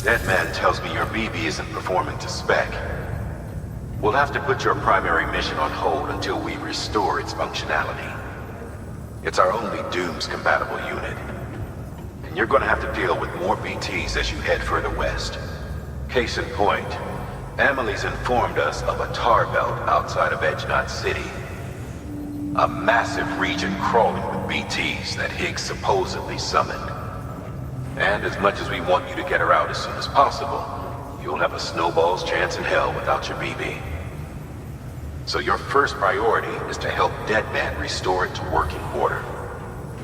Deadman tells me your BB isn't performing to spec. We'll have to put your primary mission on hold until we restore its functionality. It's our only Dooms-compatible unit. And you're gonna have to deal with more BTs as you head further west. Case in point, Amelie's informed us of a tar belt outside of Edgenot City. A massive region crawling with BTs that Higgs supposedly summoned. And as much as we want you to get her out as soon as possible, you'll have a snowball's chance in hell without your BB. So your first priority is to help Deadman restore it to working order.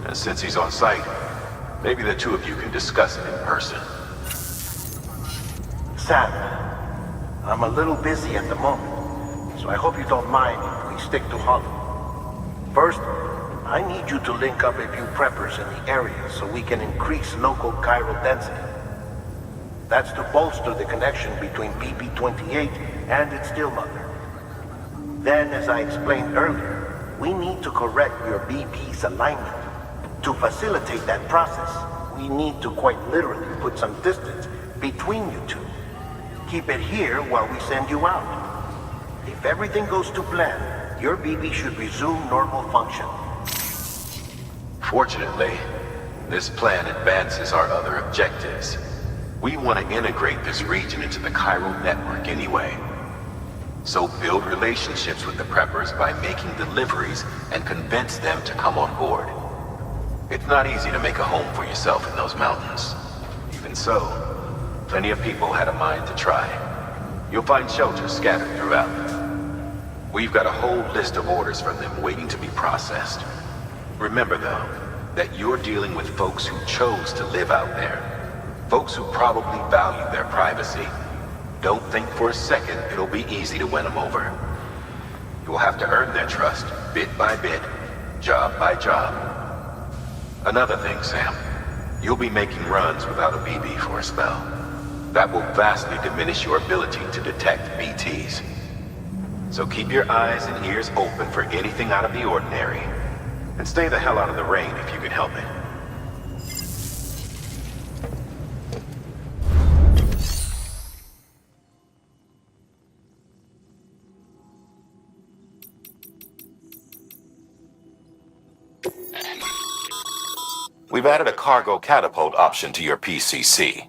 And since he's on site, maybe the two of you can discuss it in person. Sam, I'm a little busy at the moment, so I hope you don't mind if we stick to Hollow. First, I need you to link up a few preppers in the area so we can increase local chiral density. That's to bolster the connection between BB-28 and its still mother. Then, as I explained earlier, we need to correct your BB's alignment. To facilitate that process, we need to quite literally put some distance between you two. Keep it here while we send you out. If everything goes to plan, your BB should resume normal function. Fortunately, this plan advances our other objectives. We want to integrate this region into the chiral network anyway. So build relationships with the preppers by making deliveries and convince them to come on board. It's not easy to make a home for yourself in those mountains. Even so, plenty of people had a mind to try. You'll find shelters scattered throughout. We've got a whole list of orders from them waiting to be processed. Remember, though, that you're dealing with folks who chose to live out there. Folks who probably value their privacy. Don't think for a second it'll be easy to win them over. You'll have to earn their trust, bit by bit, job by job. Another thing, Sam. You'll be making runs without a BB for a spell. That will vastly diminish your ability to detect BTs. So keep your eyes and ears open for anything out of the ordinary. And stay the hell out of the rain if you can help it. We've added a cargo catapult option to your PCC.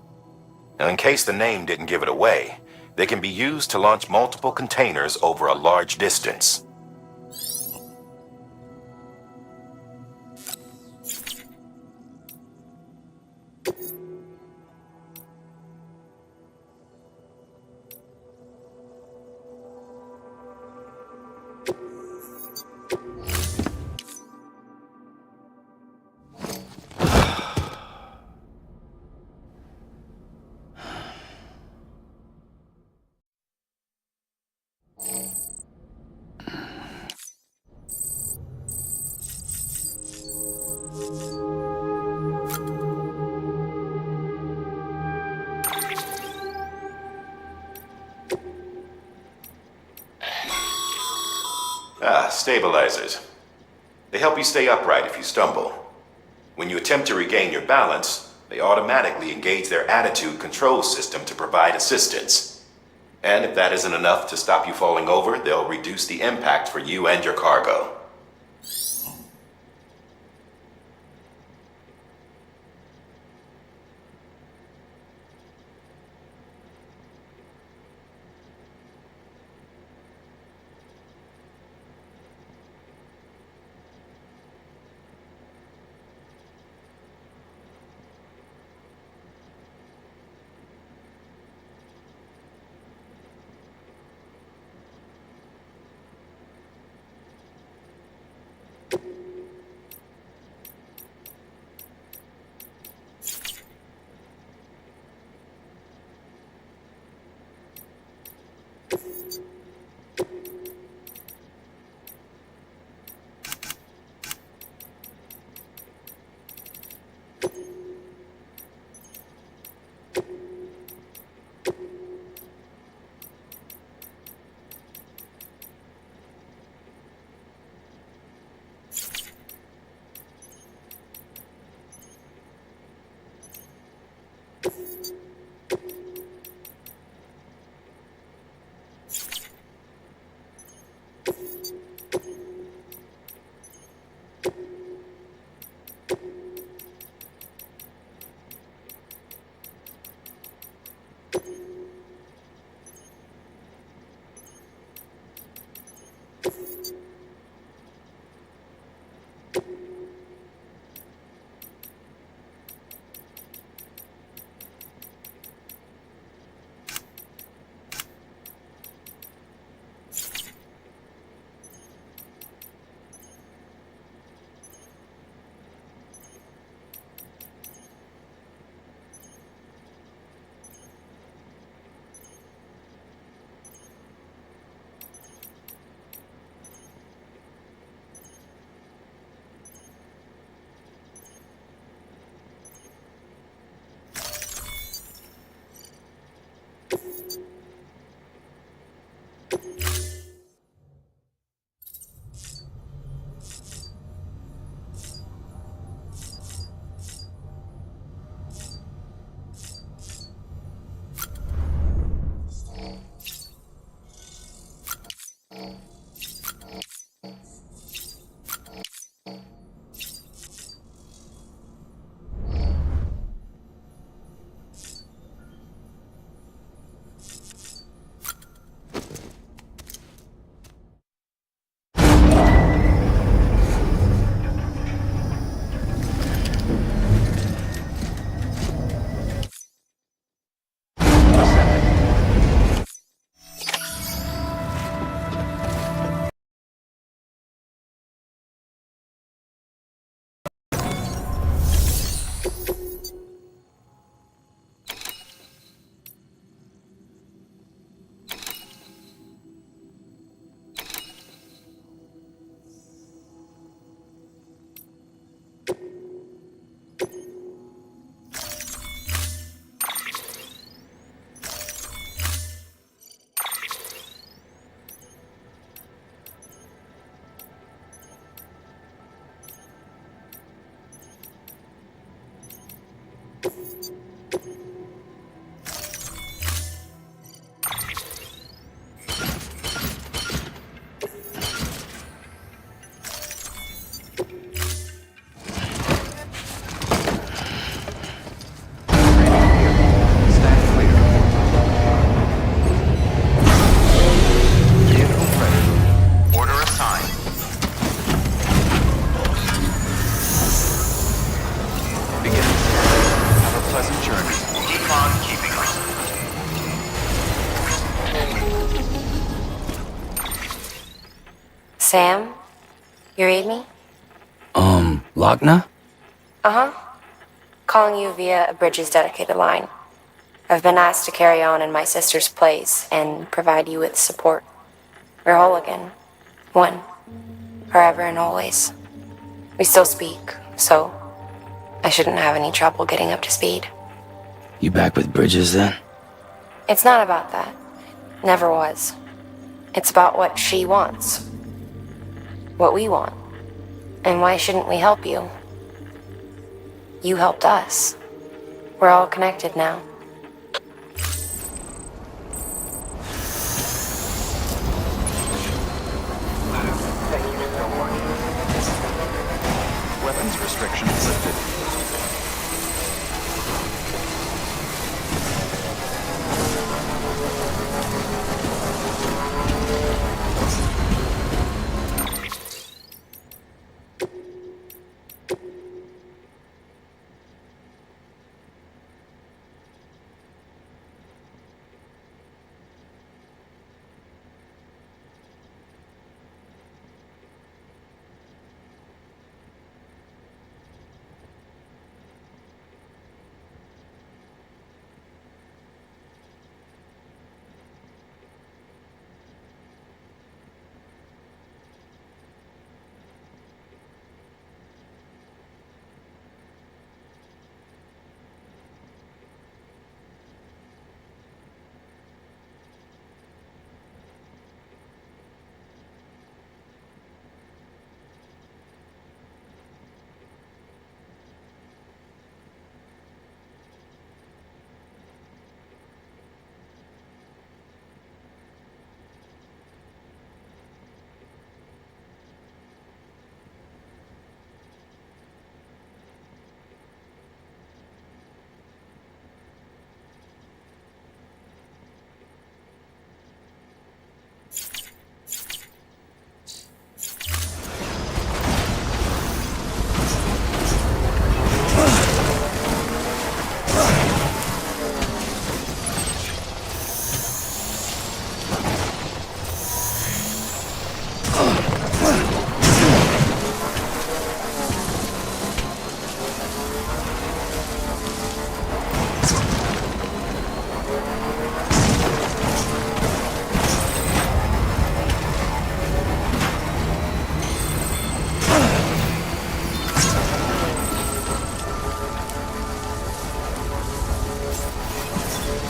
Now, in case the name didn't give it away, they can be used to launch multiple containers over a large distance. Stabilizers. They help you stay upright if you stumble. When you attempt to regain your balance, they automatically engage their attitude control system to provide assistance. And if that isn't enough to stop you falling over, they'll reduce the impact for you and your cargo. Sam? You read me? Lochna? Uh-huh. Calling you via a Bridges dedicated line. I've been asked to carry on in my sister's place and provide you with support. We're whole again. One. Forever and always. We still speak, so I shouldn't have any trouble getting up to speed. You back with Bridges then? It's not about that. Never was. It's about what she wants. What we want. And why shouldn't we help you? You helped us. We're all connected now. Thank you so much. Weapons restrictions lifted.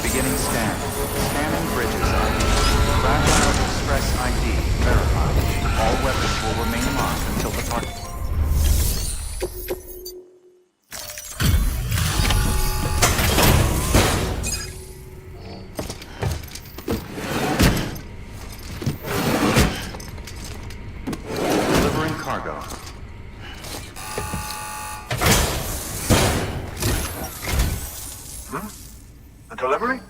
Beginning scan. Scanning Bridges ID. Fragile Express ID verified. All weapons will remain locked until departure. Delivering cargo. A delivery?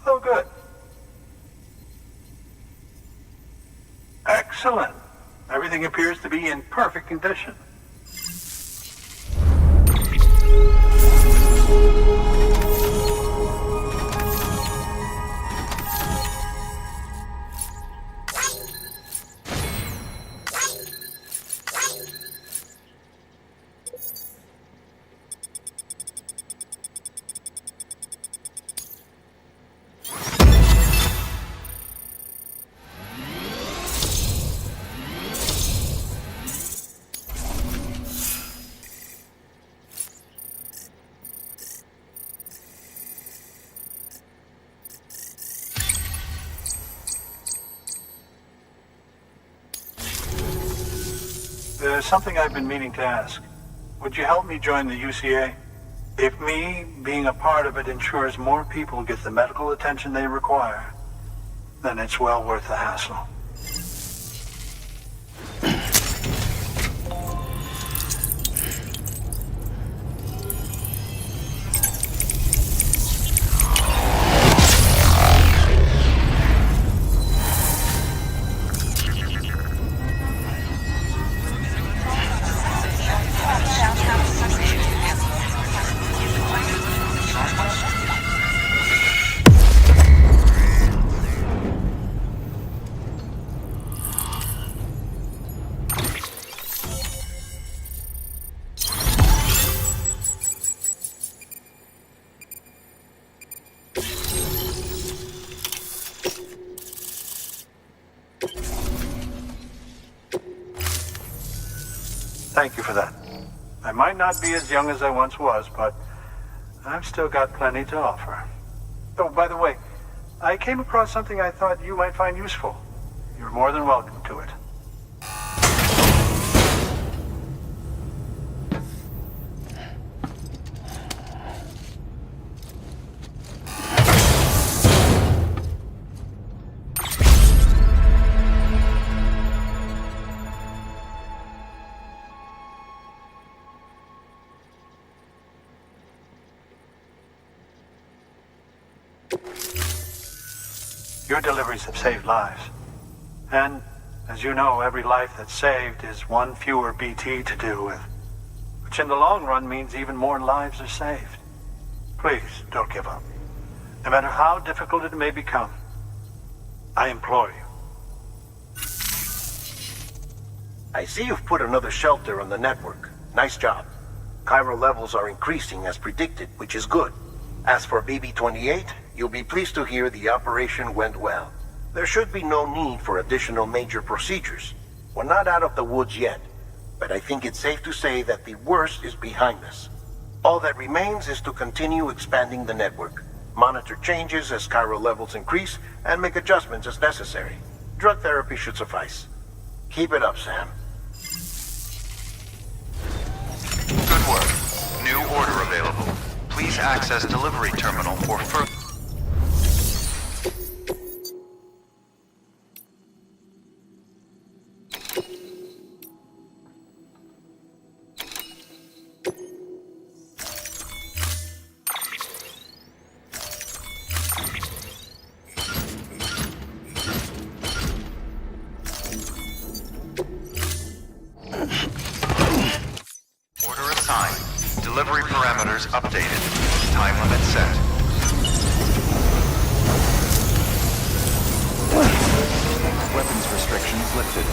Oh, good. Excellent. Everything appears to be in perfect condition. There's something I've been meaning to ask. Would you help me join the UCA? If me being a part of it ensures more people get the medical attention they require, then it's well worth the hassle. thank you for that. I might not be as young as I once was, but I've still got plenty to offer. Oh, by the way, I came across something I thought you might find useful. You're more than welcome to it. Your deliveries have saved lives. And, as you know, every life that's saved is one fewer BT to deal with. Which in the long run means even more lives are saved. Please, don't give up. No matter how difficult it may become, I implore you. I see you've put another shelter on the network. Nice job. Chiral levels are increasing as predicted, which is good. As for BB-28, you'll be pleased to hear the operation went well. There should be no need for additional major procedures. We're not out of the woods yet, but I think it's safe to say that the worst is behind us. All that remains is to continue expanding the network, monitor changes as chiral levels increase, and make adjustments as necessary. Drug therapy should suffice. Keep it up, Sam. Good work. New order available. Please access delivery terminal for further... Order assigned. Delivery parameters updated. Time limit set. Weapons restrictions lifted.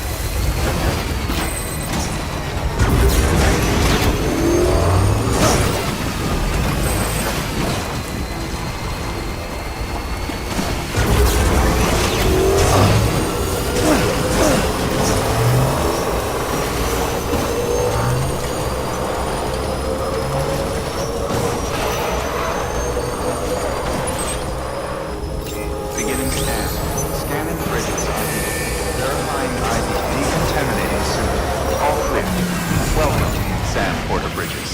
Beginning scan. Scanning bridges ID. Verifying ID. Decontaminating suit. All clear. Welcome to Sam Porter Bridges.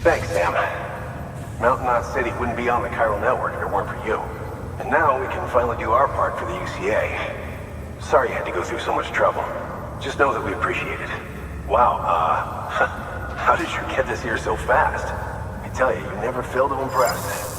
Thanks, Sam. Mountain Knot City wouldn't be on the chiral network if it weren't for you. And now we can finally do our part for the UCA. Sorry you had to go through so much trouble. Just know that we appreciate it. Wow, how did you get this here so fast? I tell you, you never fail to impress.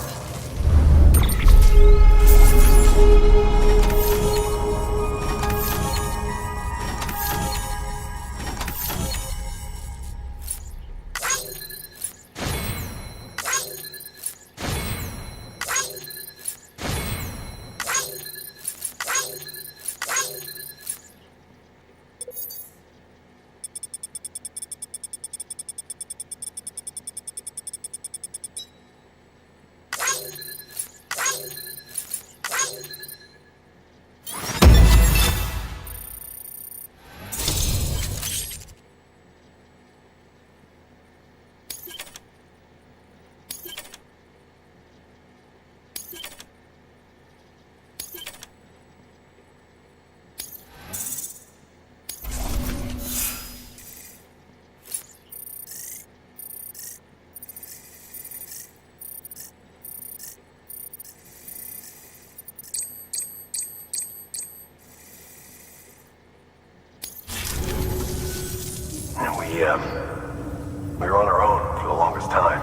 We were on our own for the longest time.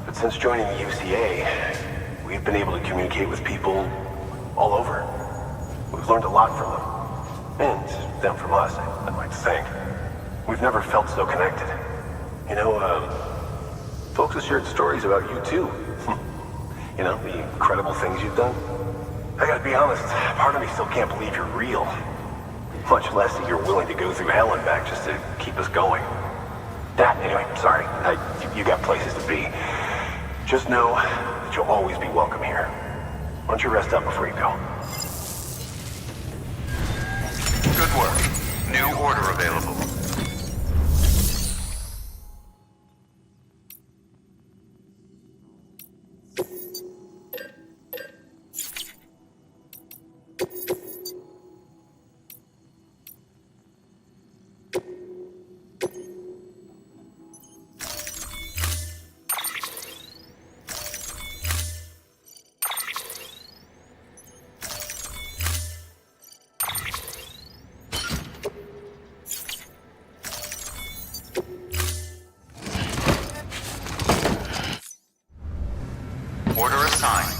But since joining the UCA, we've been able to communicate with people all over. We've learned a lot from them. And them from us, I'd like to think. We've never felt so connected. You know, folks have shared stories about you too. You know, the incredible things you've done. I gotta be honest, part of me still can't believe you're real. Much less that you're willing to go through hell and back just to keep us going. Anyway, sorry. You got places to be. Just know that you'll always be welcome here. Why don't you rest up before you go? Good work. New order available. Order assigned.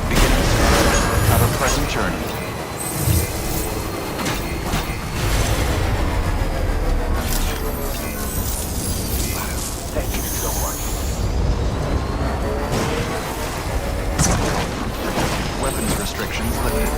Beginning scan. Have a pleasant journey. Thank you so much. Weapons restrictions lifted.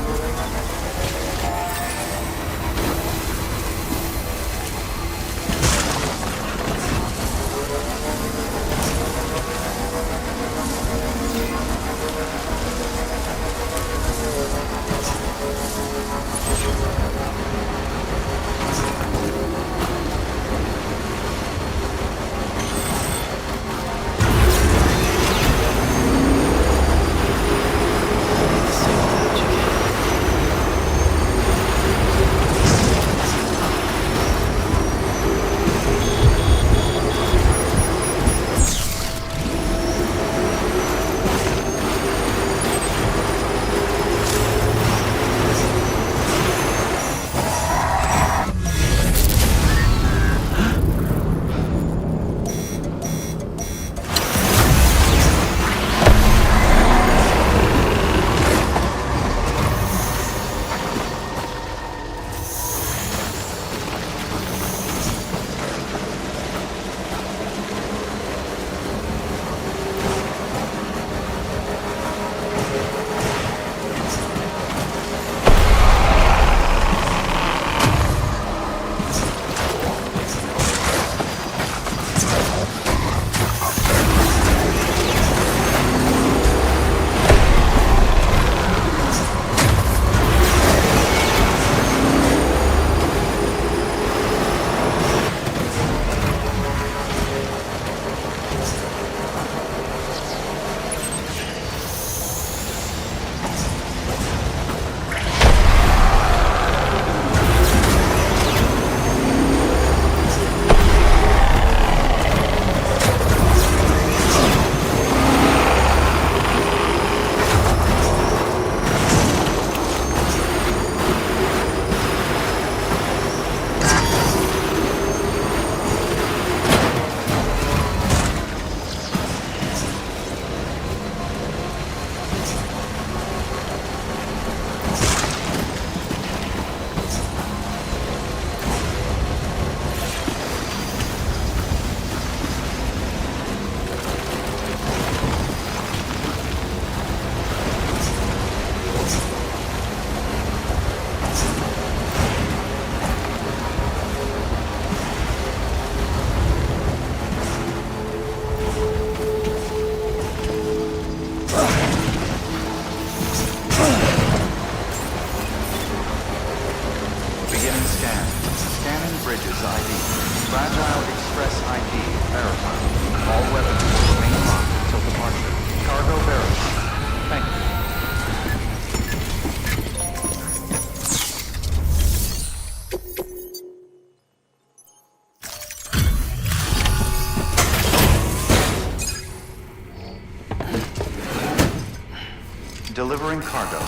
Delivering cargo.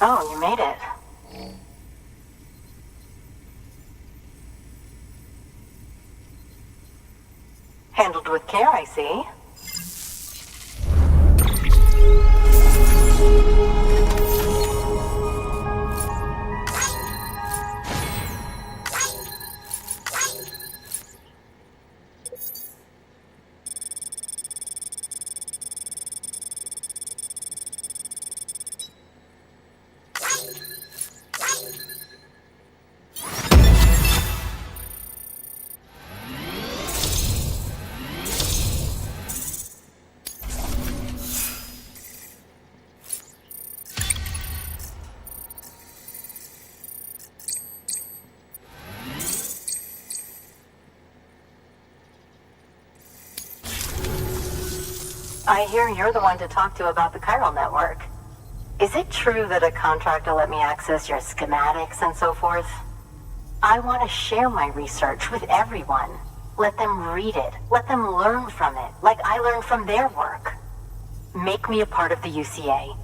Oh, you made it. Handled with care, I see. I hear you're the one to talk to about the chiral network. Is it true that a contractor let me access your schematics and so forth? I want to share my research with everyone. Let them read it. Let them learn from it, like I learned from their work. Make me a part of the UCA.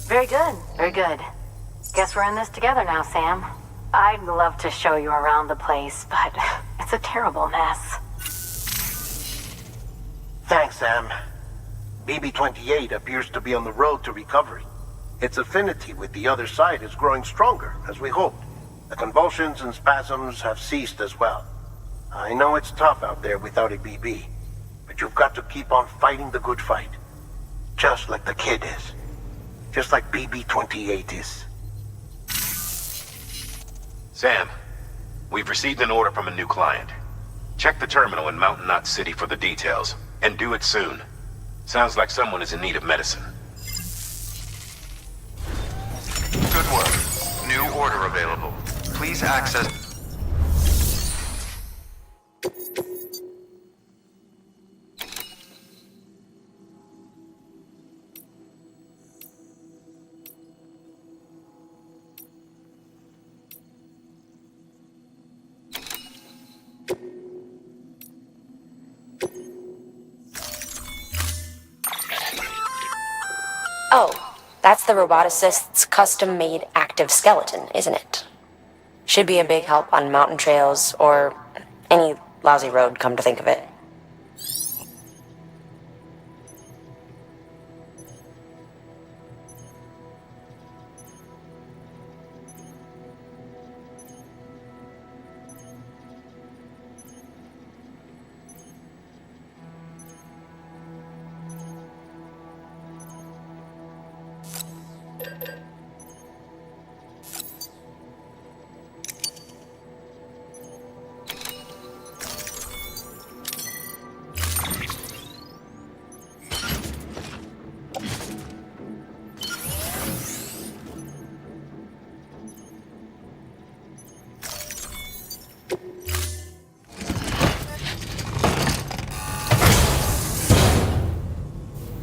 Very good, very good. Guess we're in this together now, Sam. I'd love to show you around the place, but it's a terrible mess. Thanks, Sam. BB-28 appears to be on the road to recovery. Its affinity with the other side is growing stronger, as we hoped. The convulsions and spasms have ceased as well. I know it's tough out there without a BB, but you've got to keep on fighting the good fight. Just like the kid is. Just like BB-28 is. Sam, we've received an order from a new client. Check the terminal in Mountain Knot City for the details, and do it soon. Sounds like someone is in need of medicine. Good work. New order available. Please access... Oh, that's the roboticist's custom-made active skeleton, isn't it? Should be a big help on mountain trails, or any lousy road, come to think of it.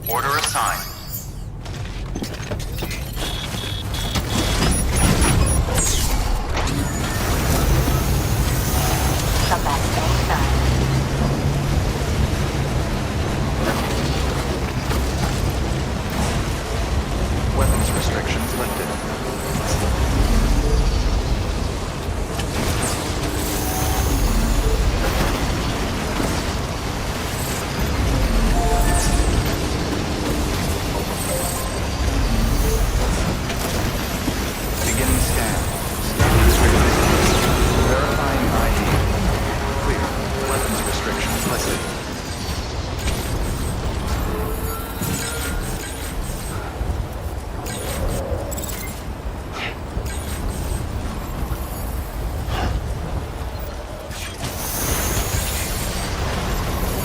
Order assigned. Come back anytime. Weapons restrictions lifted. Beginning scan. Scanning triggered. Verifying ID. Clear. Weapons restrictions lifted.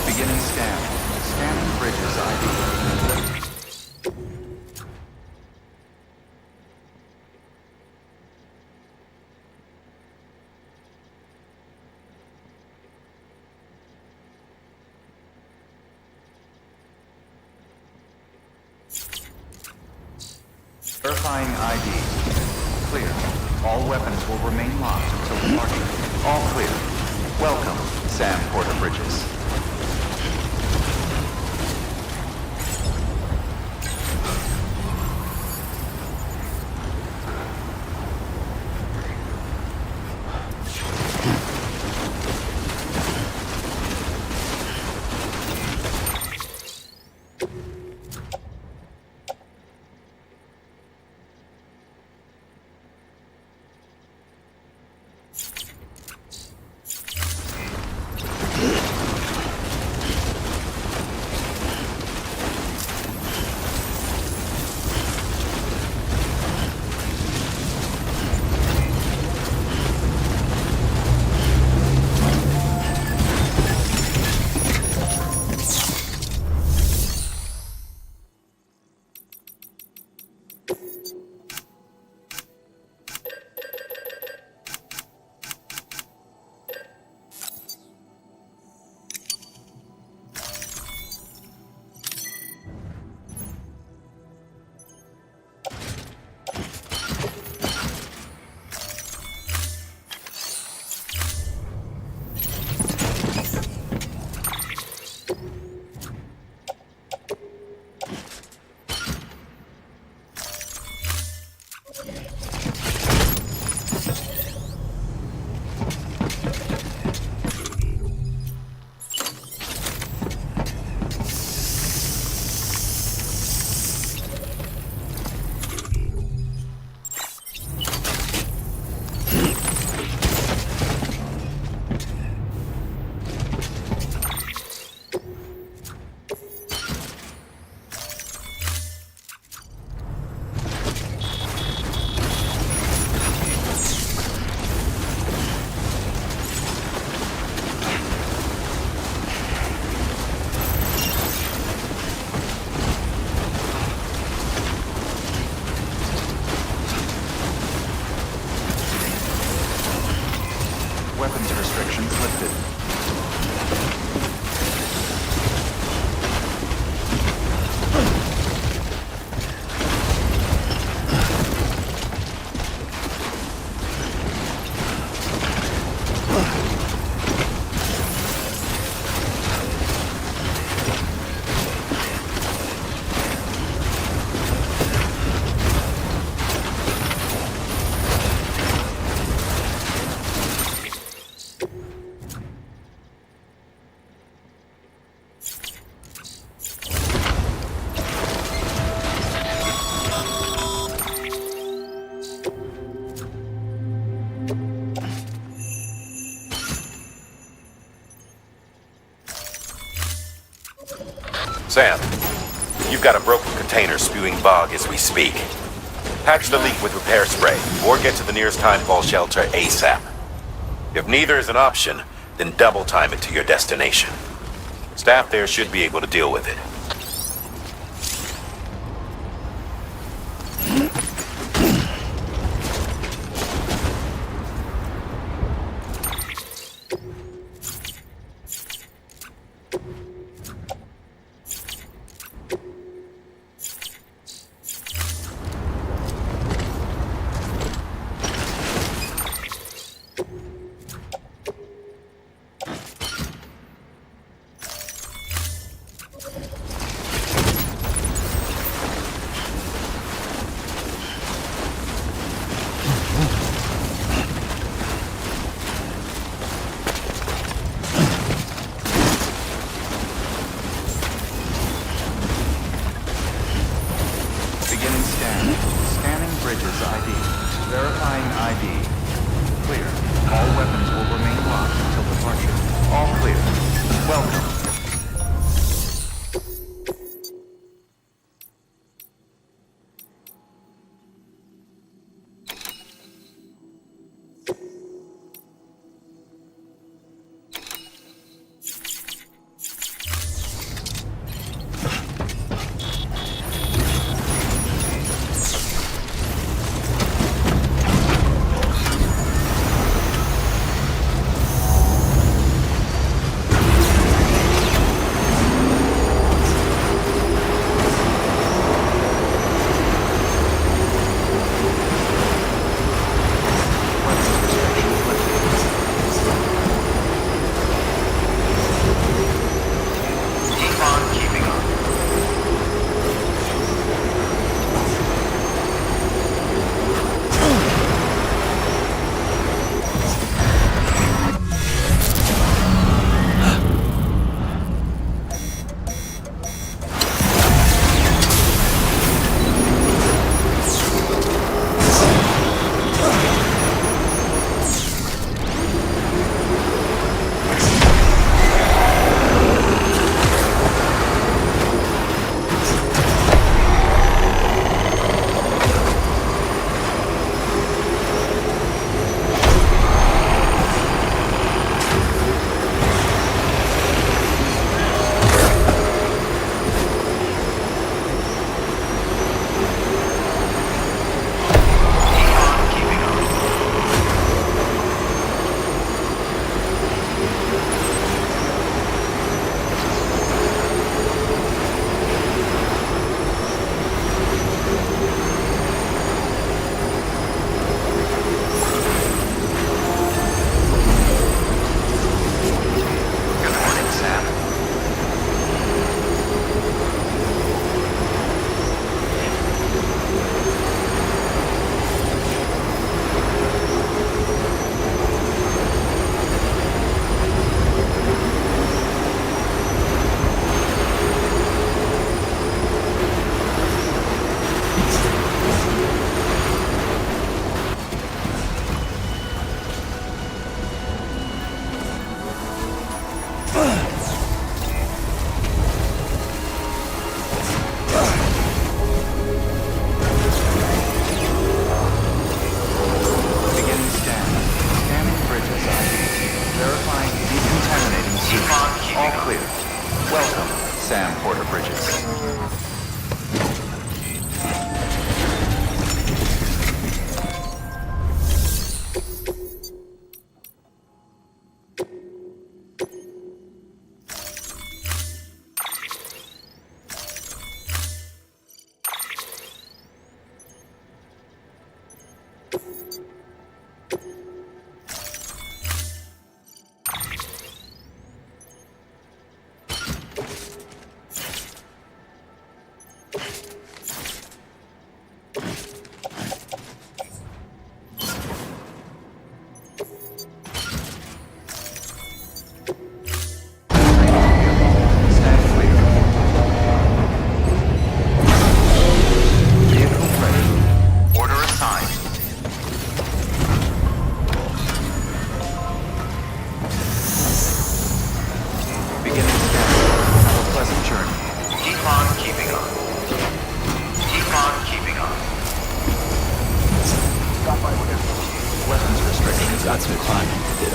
Beginning scan. Scanning bridges ID. Verifying ID. Clear. All weapons will remain locked until departure. All clear. Welcome, Sam Porter Bridges. Weapons restrictions lifted. Sam, you've got a broken container spewing bog as we speak. Patch the leak with repair spray, or get to the nearest timefall shelter ASAP. If neither is an option, then double time it to your destination. Staff there should be able to deal with it. Sam Porter Bridges. Stand clear. Vehicle ready. Order assigned. Beginning scan. Have a pleasant journey. Keep on keeping on. Keep on keeping on. Weapons restrictions. Got some climbing to do.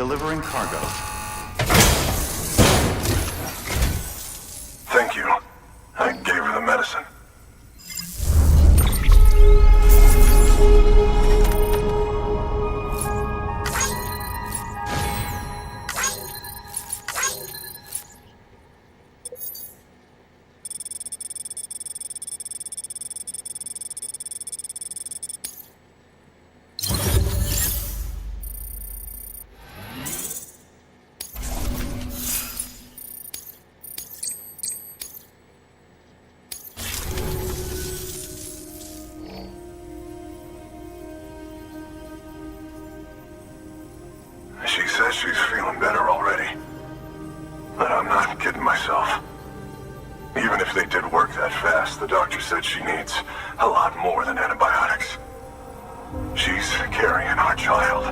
delivering cargo. Thank you. I gave her the medicine. She says she's feeling better already. But I'm not kidding myself. Even if they did work that fast, the doctor said she needs a lot more than antibiotics. She's carrying our child.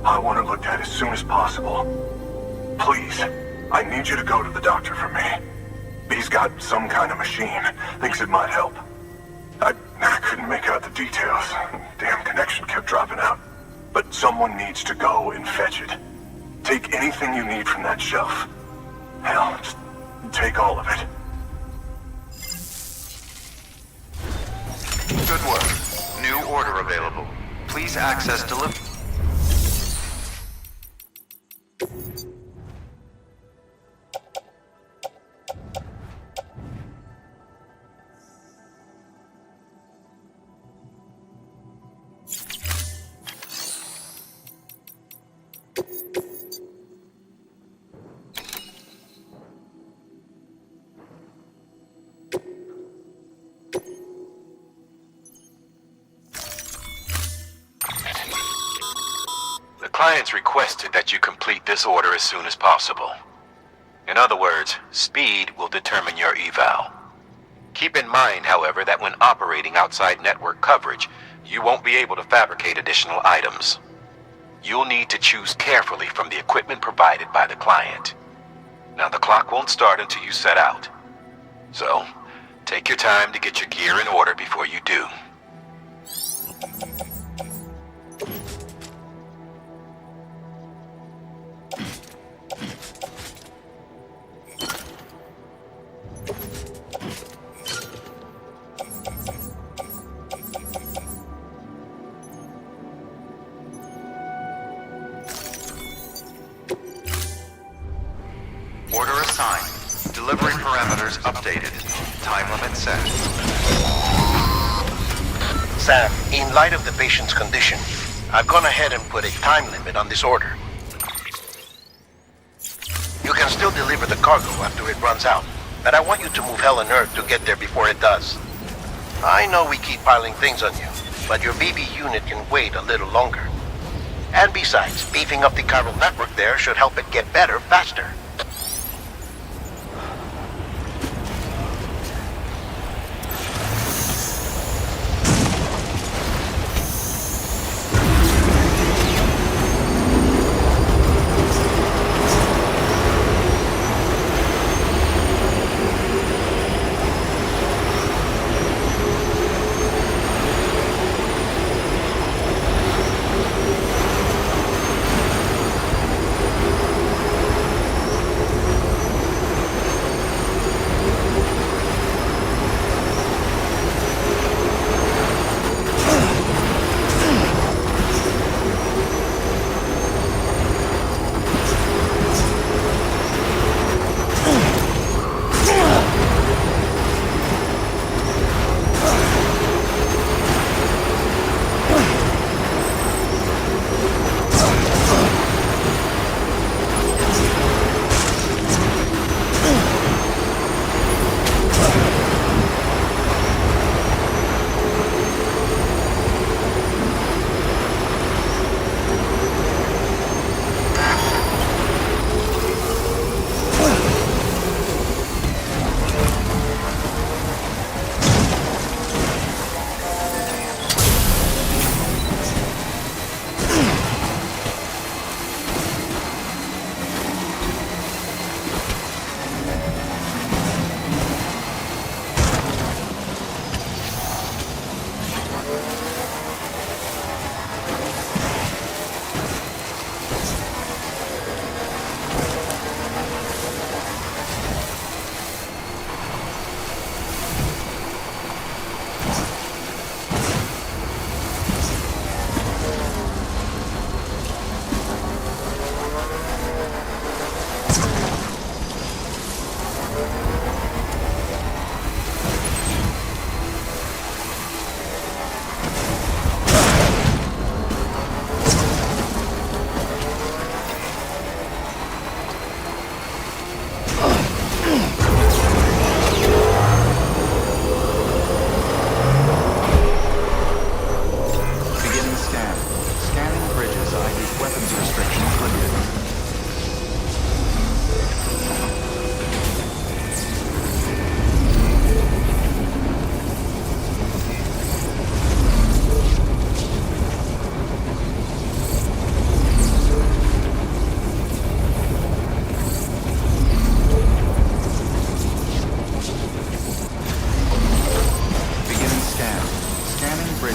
I want her looked at as soon as possible. Please, I need you to go to the doctor for me. He's got some kind of machine. Thinks it might help. I couldn't make out the details. Damn connection kept dropping out. But someone needs to go and fetch it. Take anything you need from that shelf. Hell, just take all of it. Good work. New order available. Please access delivery. The clients requested that you complete this order as soon as possible. In other words, speed will determine your eval. Keep in mind, however, that when operating outside network coverage, you won't be able to fabricate additional items. You'll need to choose carefully from the equipment provided by the client. Now, the clock won't start until you set out. So, take your time to get your gear in order before you do. Order assigned. Delivery parameters updated. Time limit set. Sam, in light of the patient's condition, I've gone ahead and put a time limit on this order. You can still deliver the cargo after it runs out, but I want you to move hell and earth to get there before it does. I know we keep piling things on you, but your BB unit can wait a little longer. And besides, beefing up the chiral network there should help it get better faster.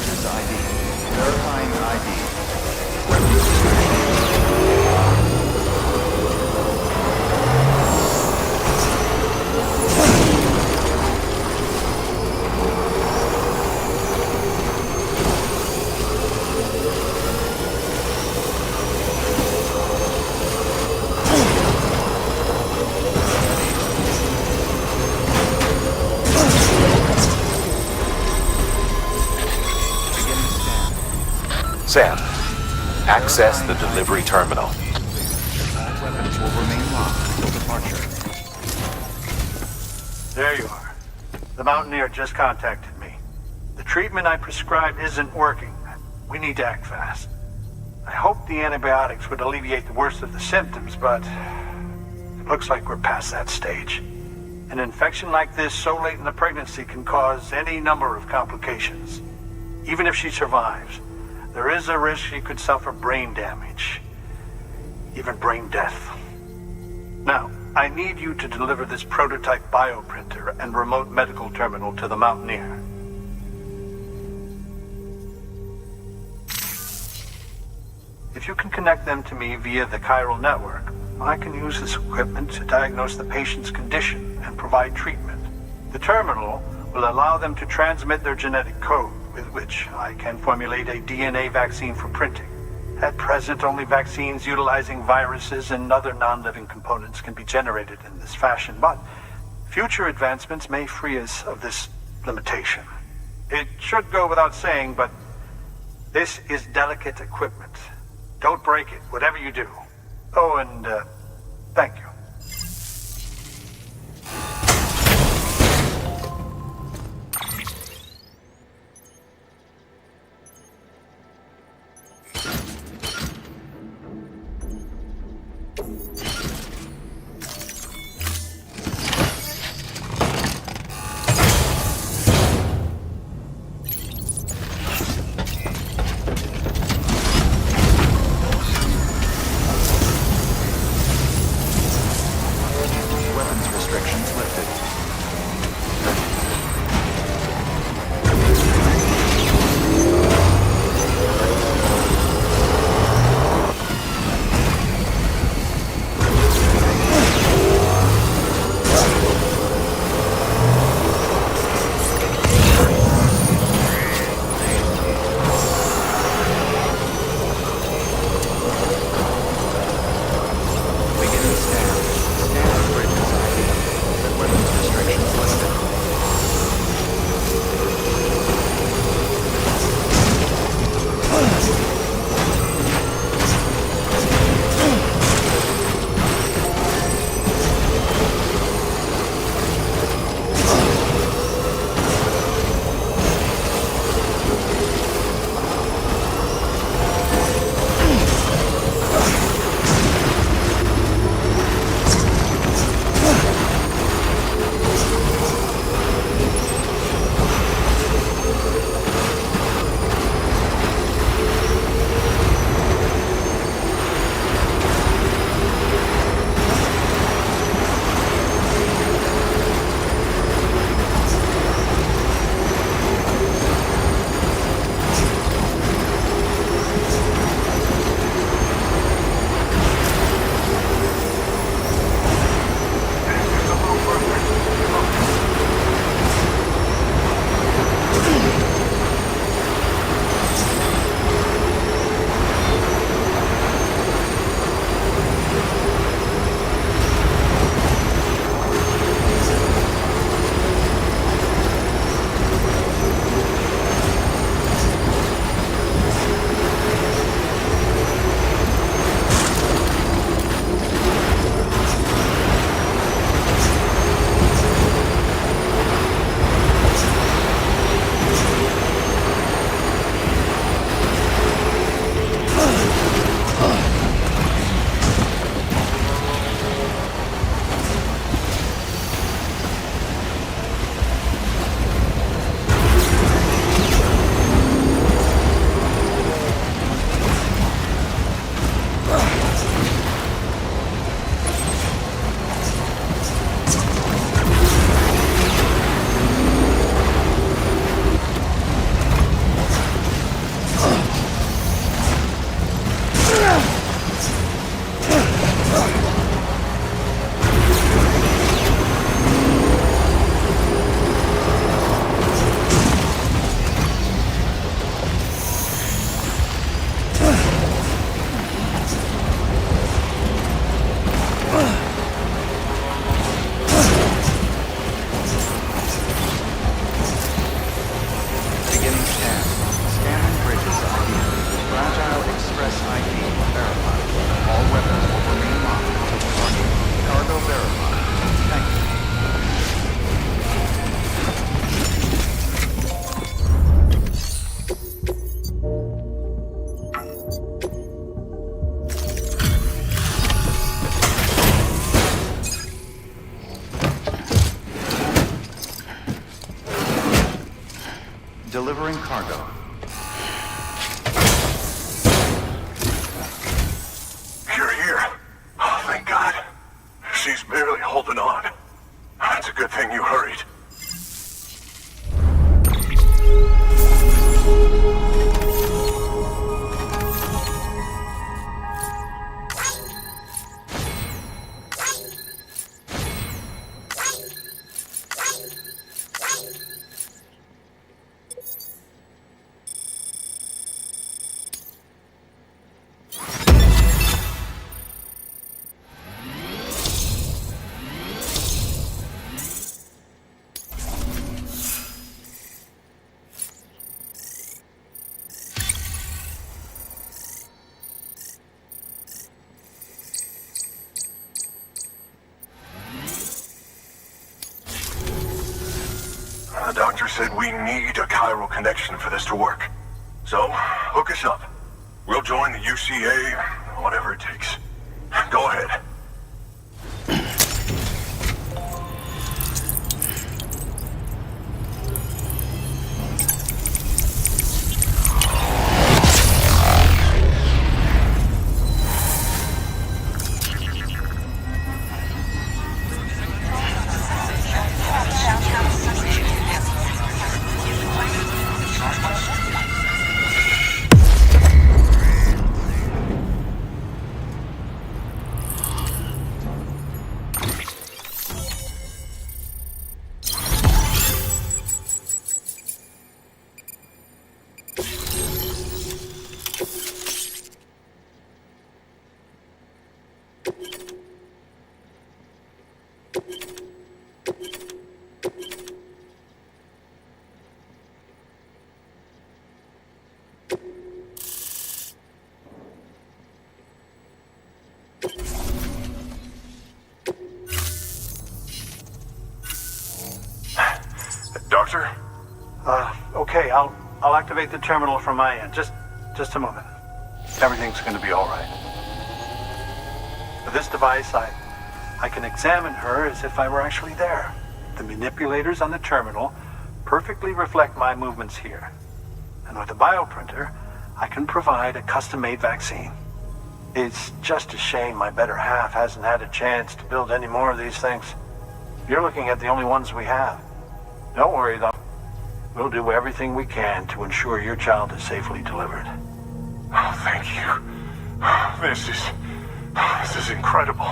Bridges ID. Verifying ID. Weapons description. Sam, access the delivery terminal. All weapons will remain locked until departure. There you are. The Mountaineer just contacted me. The treatment I prescribed isn't working. We need to act fast. I hoped the antibiotics would alleviate the worst of the symptoms, but it looks like we're past that stage. An infection like this so late in the pregnancy can cause any number of complications. Even if she survives, there is a risk she could suffer brain damage, even brain death. Now, I need you to deliver this prototype bioprinter and remote medical terminal to the Mountaineer. If you can connect them to me via the chiral network, I can use this equipment to diagnose the patient's condition and provide treatment. The terminal will allow them to transmit their genetic code, with which I can formulate a DNA vaccine for printing. At present, only vaccines utilizing viruses and other non-living components can be generated in this fashion, but future advancements may free us of this limitation. It should go without saying, but this is delicate equipment. Don't break it, whatever you do. Oh, and thank you. delivering cargo. You're here. Oh, thank God. She's barely holding on. It's a good thing you hurried. The doctor said we need a chiral connection for this to work. So, hook us up. We'll join the UCA, whatever it takes. Go ahead. Doctor? Okay, I'll activate the terminal from my end. Just a moment. Everything's gonna be all right. With this device, I can examine her as if I were actually there. The manipulators on the terminal perfectly reflect my movements here. And with the bioprinter, I can provide a custom-made vaccine. It's just a shame my better half hasn't had a chance to build any more of these things. You're looking at the only ones we have. Don't worry, though. We'll do everything we can to ensure your child is safely delivered. Oh, thank you. This is incredible.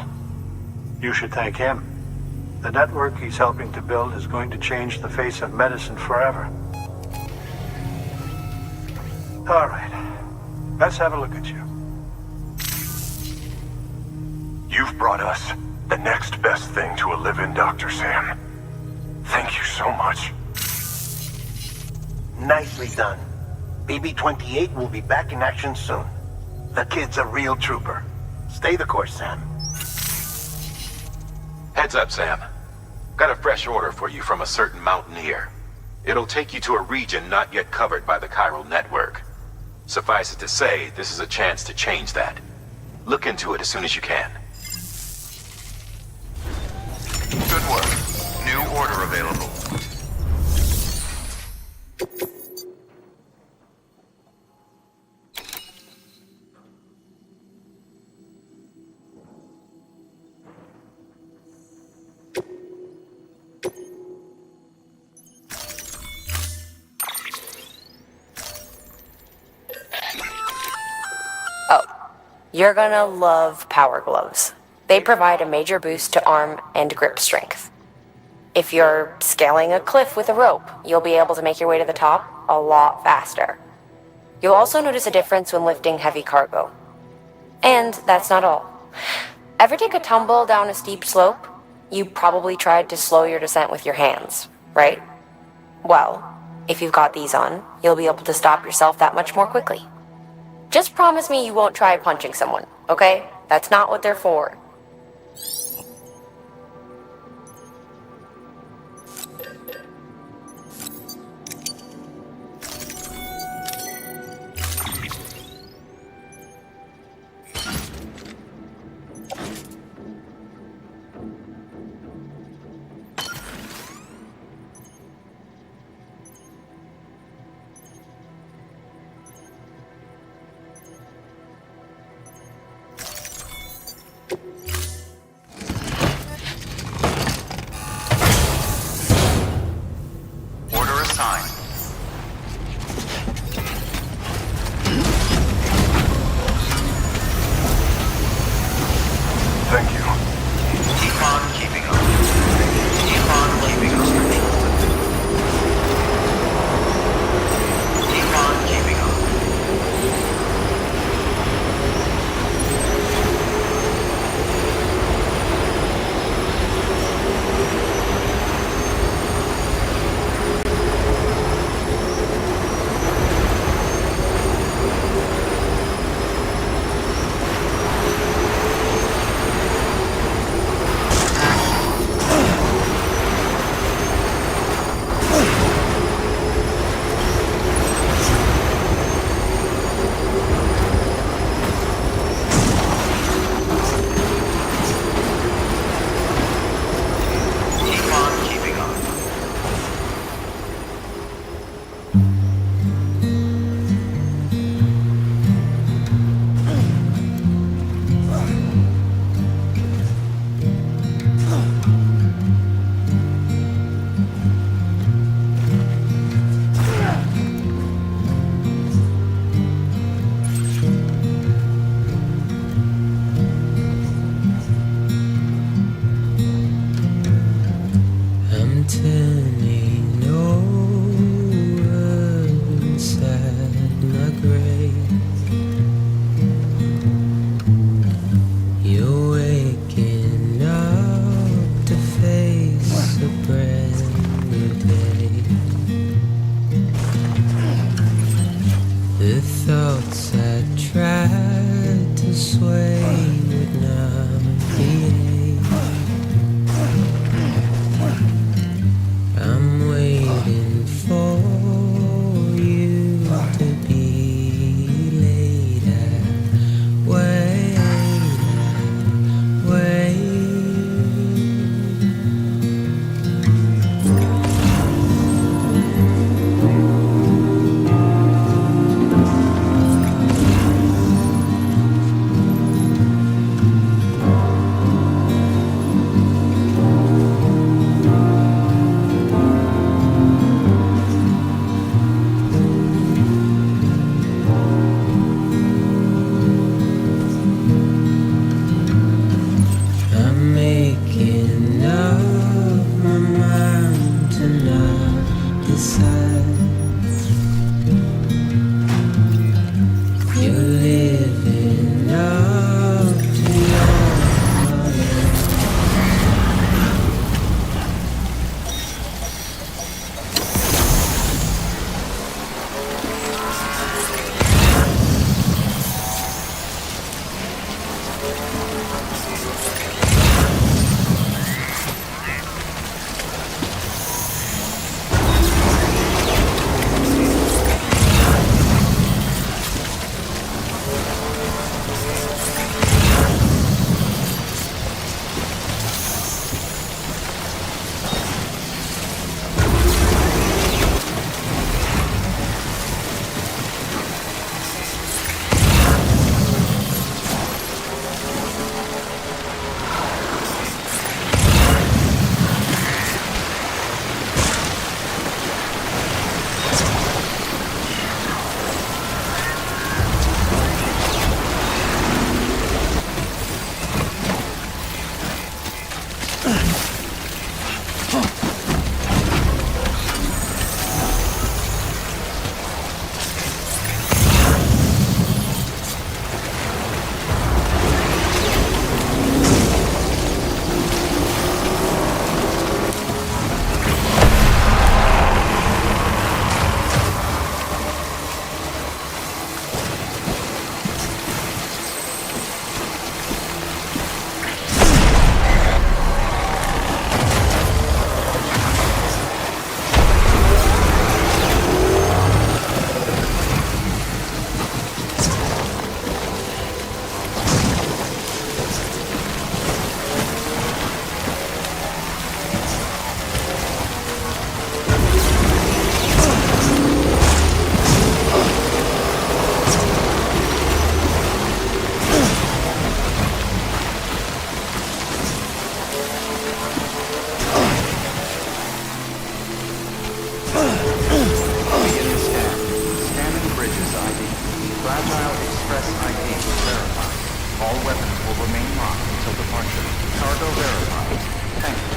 You should thank him. The network he's helping to build is going to change the face of medicine forever. All right. Let's have a look at you. You've brought us the next best thing to a live-in, Dr. Sam. Thank you so much. Nicely done. BB-28 will be back in action soon. The kid's a real trooper. Stay the course, Sam. Heads up, Sam. Got a fresh order for you from a certain mountaineer. It'll take you to a region not yet covered by the chiral network. Suffice it to say, this is a chance to change that. Look into it as soon as you can. Good work. New order available. Oh, you're gonna love power gloves. They provide a major boost to arm and grip strength. If you're scaling a cliff with a rope, you'll be able to make your way to the top a lot faster. You'll also notice a difference when lifting heavy cargo. And that's not all. Ever take a tumble down a steep slope? You probably tried to slow your descent with your hands, right? Well, if you've got these on, you'll be able to stop yourself that much more quickly. Just promise me you won't try punching someone, okay? That's not what they're for. departure. Cargo verified. Thank you.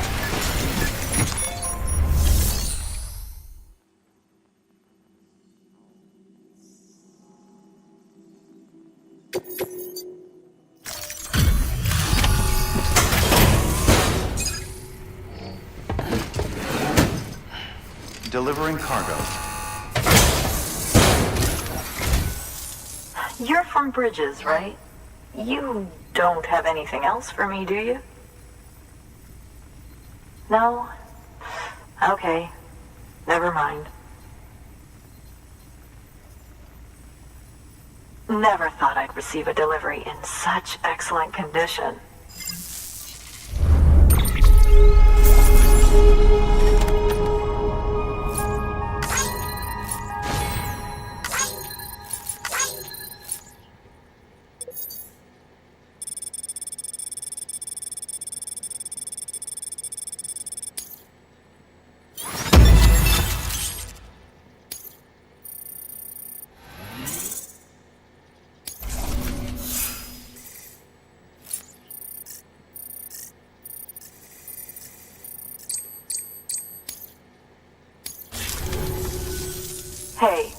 Delivering cargo. You're from Bridges, right? You don't have anything else for me, do you? No? Okay. Never mind. Never thought I'd receive a delivery in such excellent condition. Hey,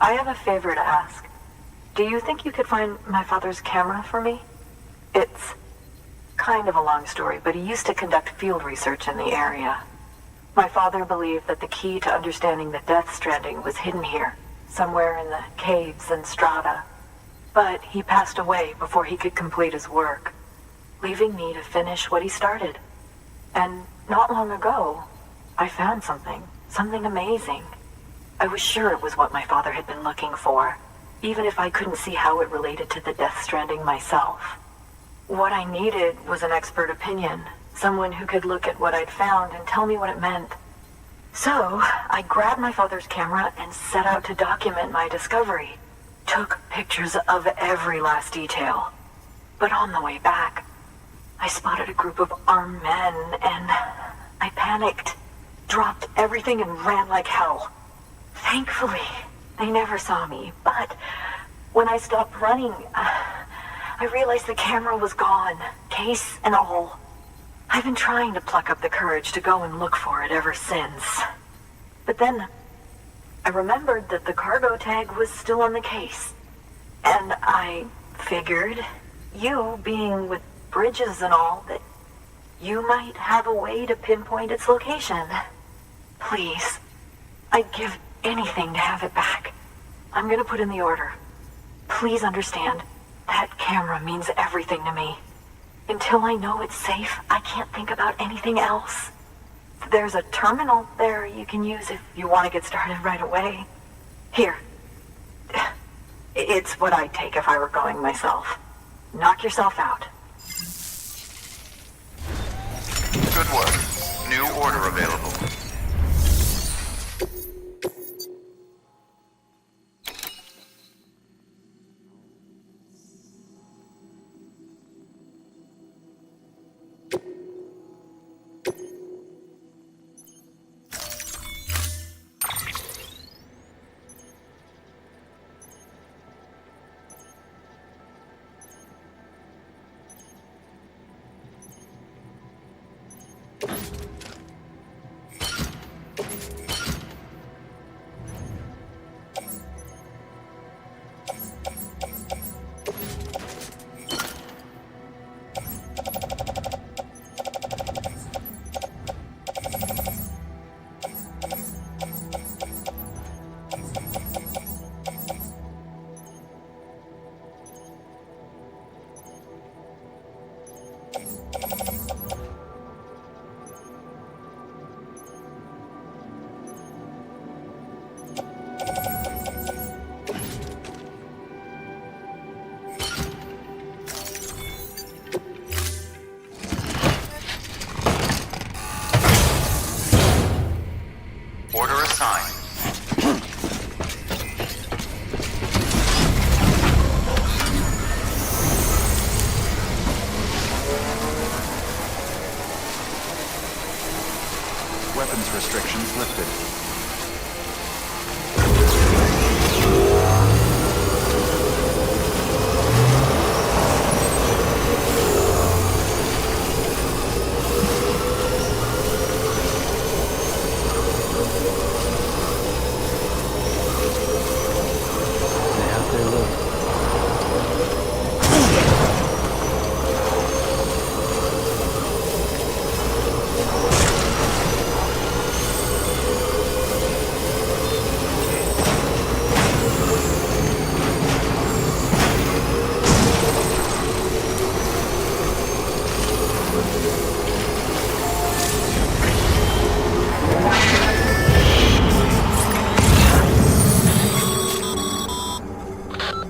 I have a favor to ask. Do you think you could find my father's camera for me? It's kind of a long story, but he used to conduct field research in the area. My father believed that the key to understanding the Death Stranding was hidden here, somewhere in the caves and strata. But he passed away before he could complete his work, leaving me to finish what he started. And not long ago, I found something amazing. I was sure it was what my father had been looking for, even if I couldn't see how it related to the Death Stranding myself. What I needed was an expert opinion, someone who could look at what I'd found and tell me what it meant. So, I grabbed my father's camera and set out to document my discovery. Took pictures of every last detail. But on the way back, I spotted a group of armed men and I panicked, dropped everything and ran like hell. Thankfully, they never saw me, but when I stopped running, I realized the camera was gone, case and all. I've been trying to pluck up the courage to go and look for it ever since. But then, I remembered that the cargo tag was still on the case. And I figured, you being with Bridges and all, that you might have a way to pinpoint its location. Please, I'd give anything to have it back. I'm gonna put in the order. Please understand, that camera means everything to me. Until I know it's safe, I can't think about anything else. There's a terminal there you can use if you want to get started right away. Here. It's what I'd take if I were going myself. Knock yourself out. Good work. New order available.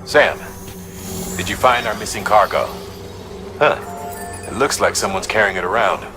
Sam, did you find our missing cargo? Huh. It looks like someone's carrying it around.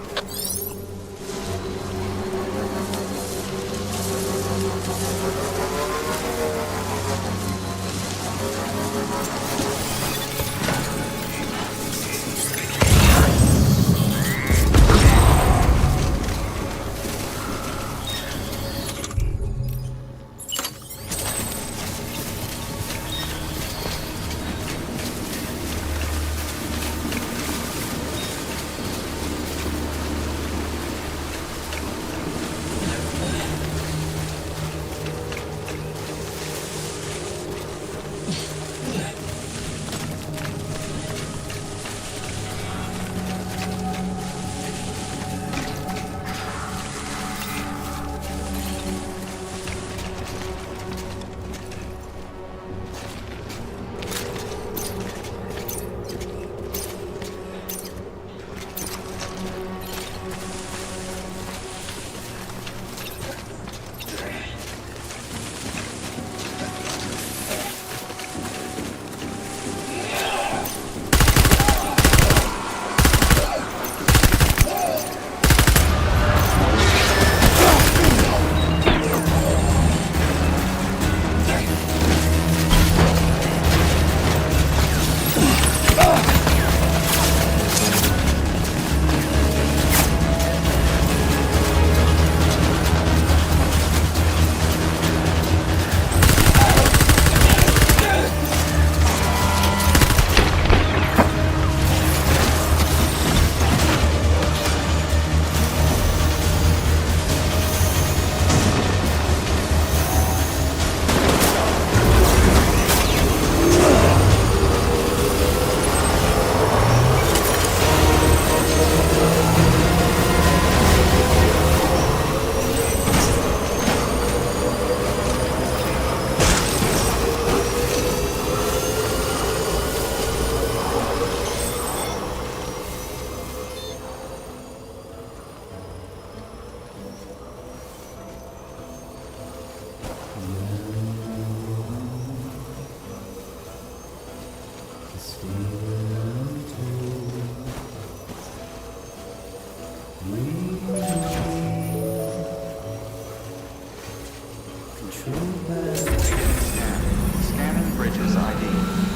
Scanning Bridges ID.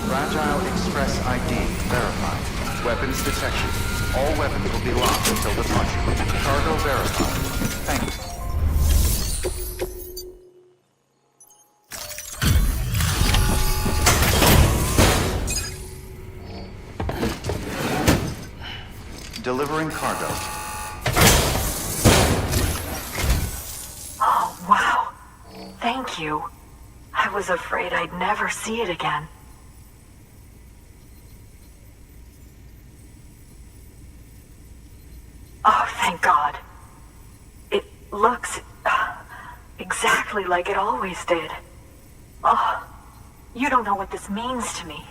Fragile Express ID verified. Weapons detected. All weapons will be locked until departure. Cargo verified. Thank you. Delivering cargo. Oh, wow. Thank you. I was afraid I'd never see it again. Oh, thank God. It looks exactly like it always did. Oh, you don't know what this means to me.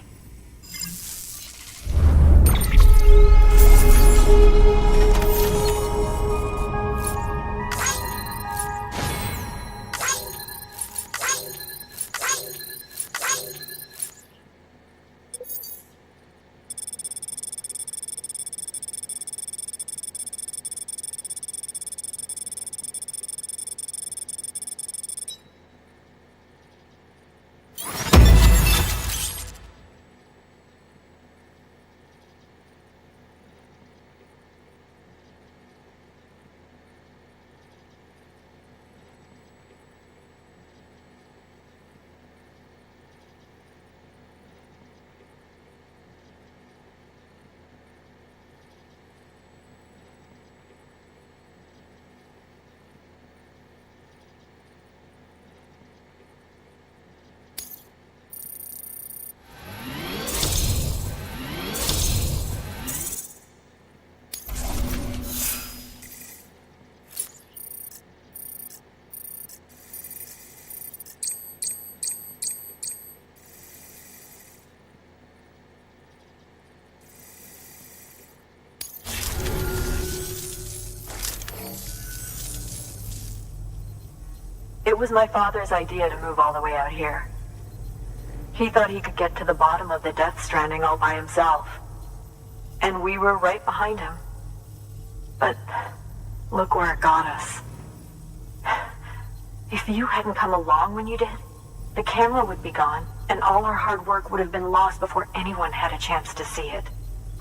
It was my father's idea to move all the way out here. He thought he could get to the bottom of the Death Stranding all by himself. And we were right behind him. But look where it got us. If you hadn't come along when you did, the camera would be gone, and all our hard work would have been lost before anyone had a chance to see it.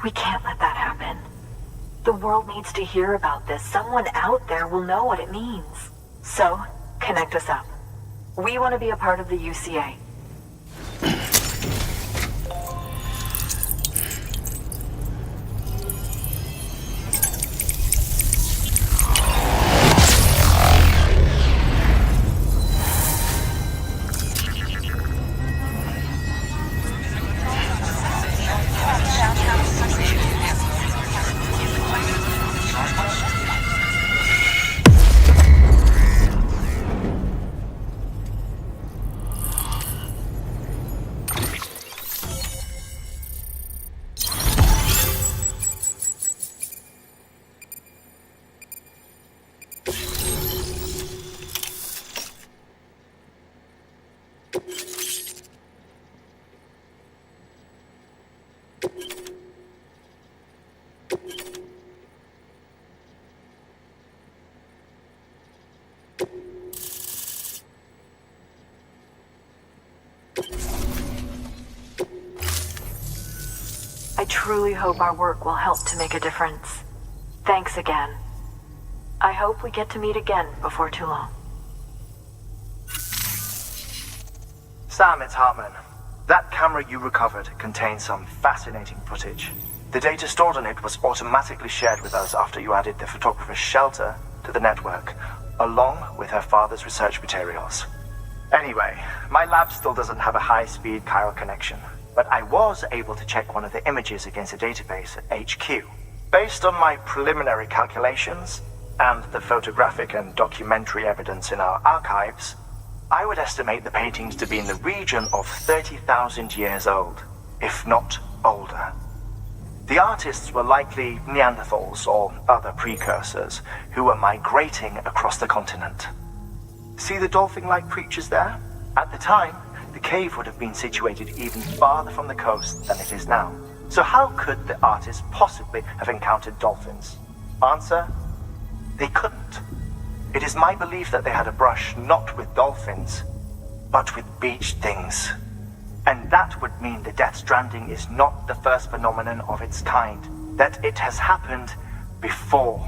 We can't let that happen. The world needs to hear about this. Someone out there will know what it means. So, connect us up. We want to be a part of the UCA. I truly hope our work will help to make a difference. Thanks again. I hope we get to meet again before too long. Sam, it's Hartman. That camera you recovered contains some fascinating footage. The data stored on it was automatically shared with us after you added the photographer's shelter to the network, along with her father's research materials. Anyway, my lab still doesn't have a high-speed chiral connection, but I was able to check one of the images against a database at HQ. Based on my preliminary calculations, and the photographic and documentary evidence in our archives, I would estimate the paintings to be in the region of 30,000 years old, if not older. The artists were likely Neanderthals or other precursors who were migrating across the continent. See the dolphin-like creatures there? At the time, the cave would have been situated even farther from the coast than it is now. So how could the artists possibly have encountered dolphins? Answer: they couldn't. It is my belief that they had a brush not with dolphins, but with beach things. And that would mean the Death Stranding is not the first phenomenon of its kind, that it has happened before.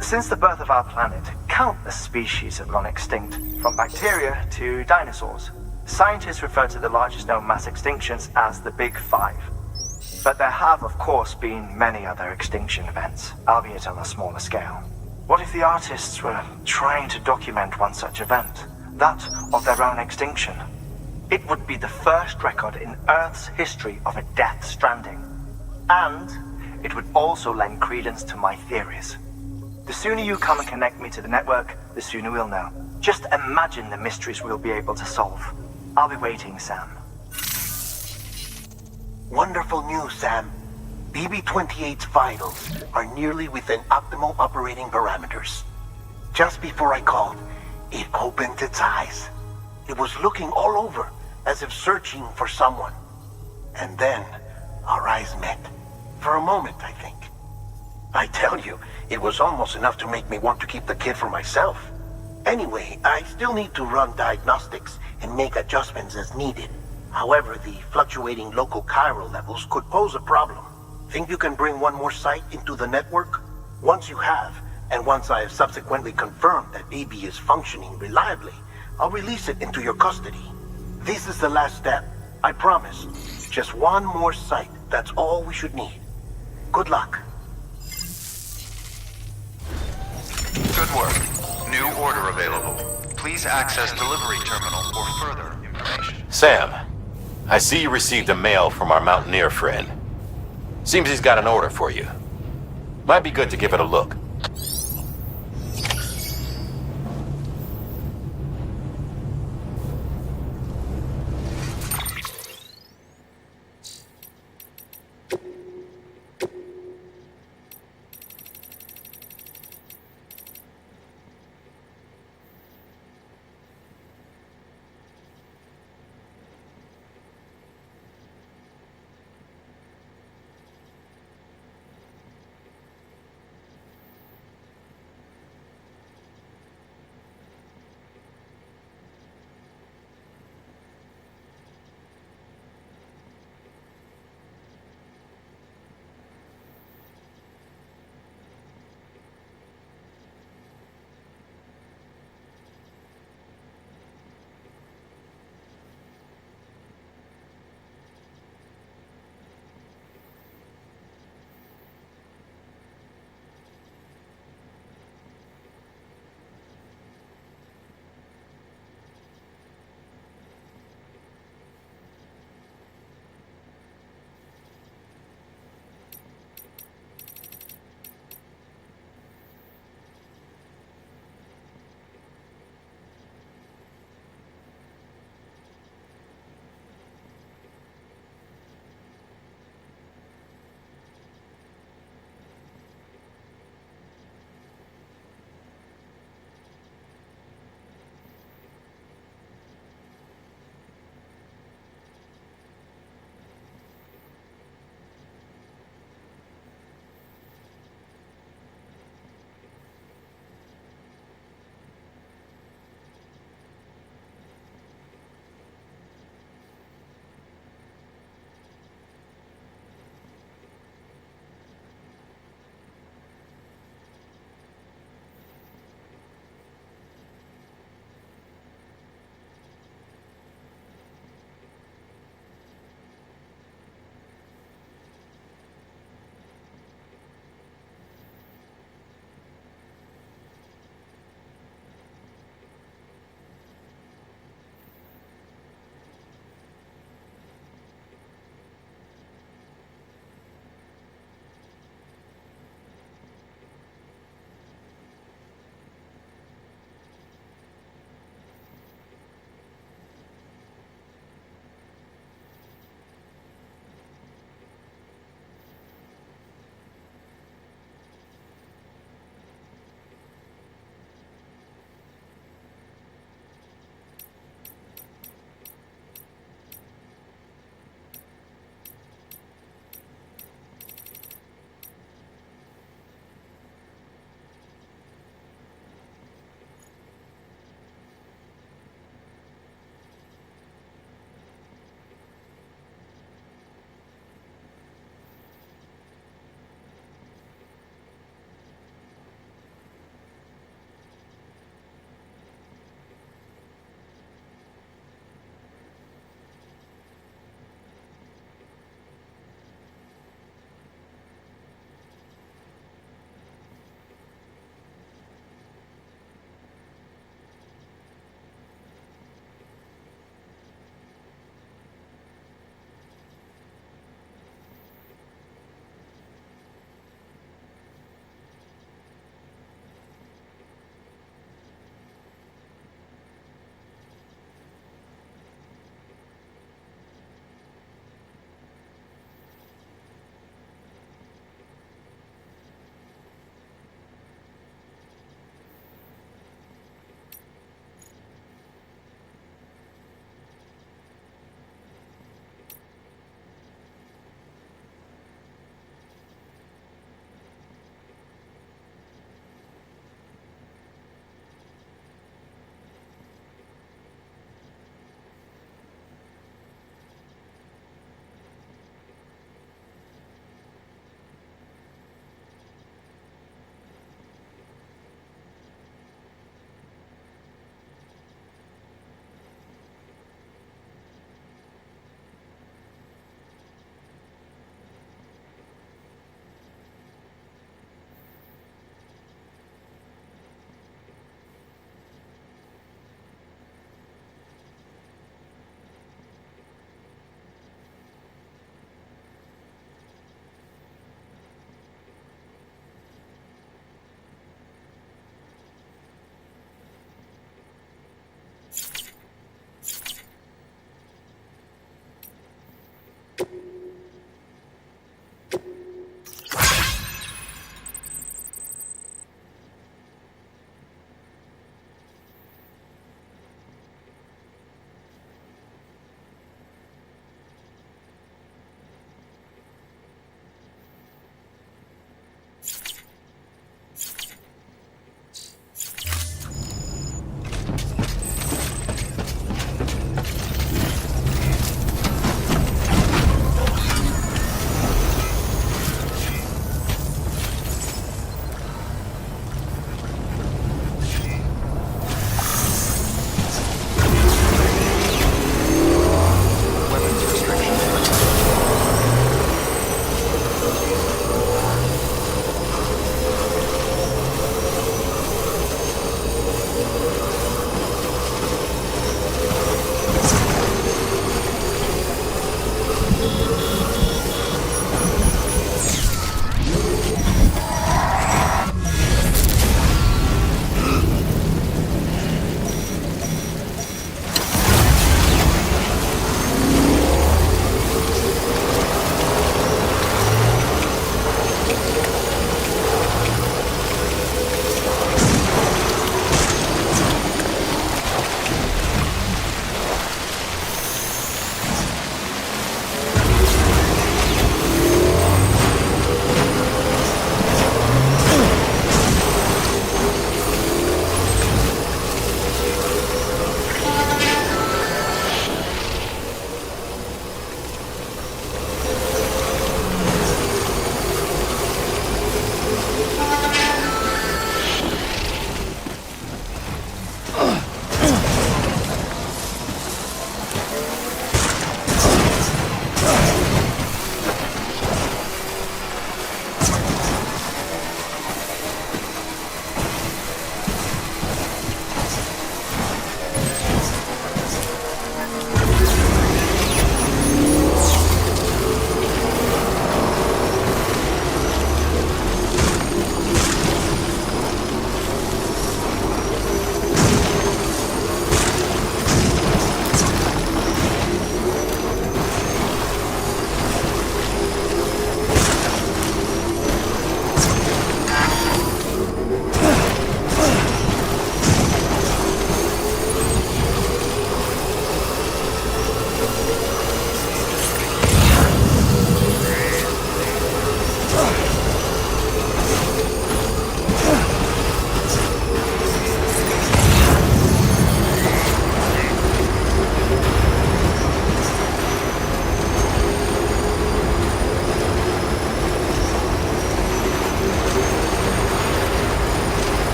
Since the birth of our planet, countless species have gone extinct, from bacteria to dinosaurs. Scientists refer to the largest known mass extinctions as the Big Five. But there have, of course, been many other extinction events, albeit on a smaller scale. What if the artists were trying to document one such event, that of their own extinction? It would be the first record in Earth's history of a Death Stranding. And it would also lend credence to my theories. The sooner you come and connect me to the network, the sooner we'll know. Just imagine the mysteries we'll be able to solve. I'll be waiting, Sam. Wonderful news, Sam. BB-28's vitals are nearly within optimal operating parameters. Just before I called, it opened its eyes. It was looking all over, as if searching for someone. And then, our eyes met. For a moment, I think. I tell you, it was almost enough to make me want to keep the kid for myself. Anyway, I still need to run diagnostics and make adjustments as needed. However, the fluctuating local chiral levels could pose a problem. Think you can bring one more site into the network? Once you have, and once I have subsequently confirmed that BB is functioning reliably, I'll release it into your custody. This is the last step, I promise. Just one more site, that's all we should need. Good luck. Good work. New order available. Please access delivery terminal for further information. Sam, I see you received a mail from our mountaineer friend. Seems he's got an order for you. Might be good to give it a look.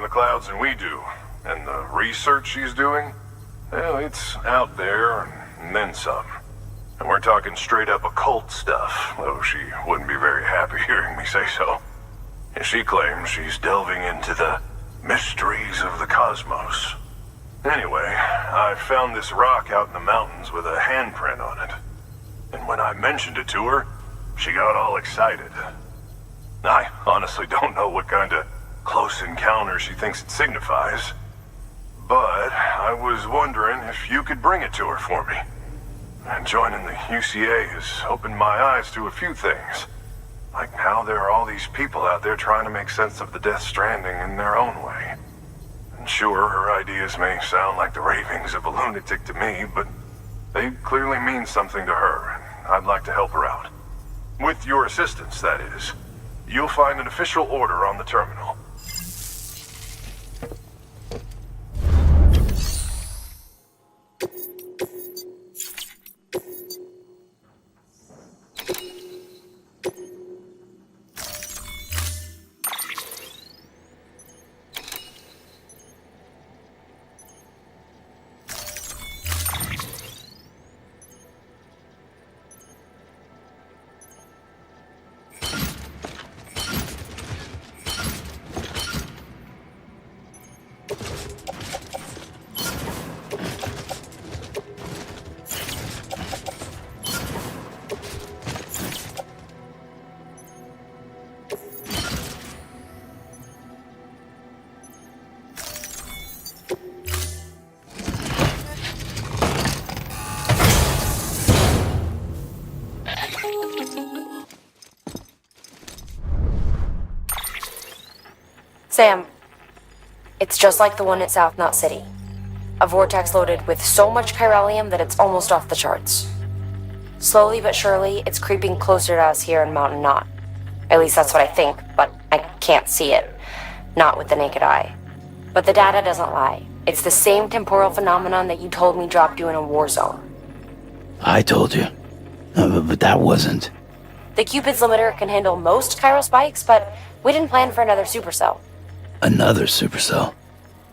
in the clouds than we do. And the research she's doing, well, it's out there and then some. And we're talking straight up occult stuff, though she wouldn't be very happy hearing me say so. And she claims she's delving into the mysteries of the cosmos. Anyway, I found this rock out in the mountains with a handprint on it. And when I mentioned it to her, she got all excited. I honestly don't know what kind of close encounter she thinks it signifies. But I was wondering if you could bring it to her for me. And joining the UCA has opened my eyes to a few things. Like how there are all these people out there trying to make sense of the Death Stranding in their own way. And sure, her ideas may sound like the ravings of a lunatic to me, but they clearly mean something to her, and I'd like to help her out. With your assistance, that is. You'll find an official order on the terminal. Sam, it's just like the one at South Knot City. A vortex loaded with so much chiralium that it's almost off the charts. Slowly but surely, it's creeping closer to us here in Mountain Knot. At least that's what I think, but I can't see it. Not with the naked eye. But the data doesn't lie. It's the same temporal phenomenon that you told me dropped you in a war zone. I told you. But that wasn't. The Cupid's limiter can handle most chiral spikes, but we didn't plan for another supercell. Another supercell.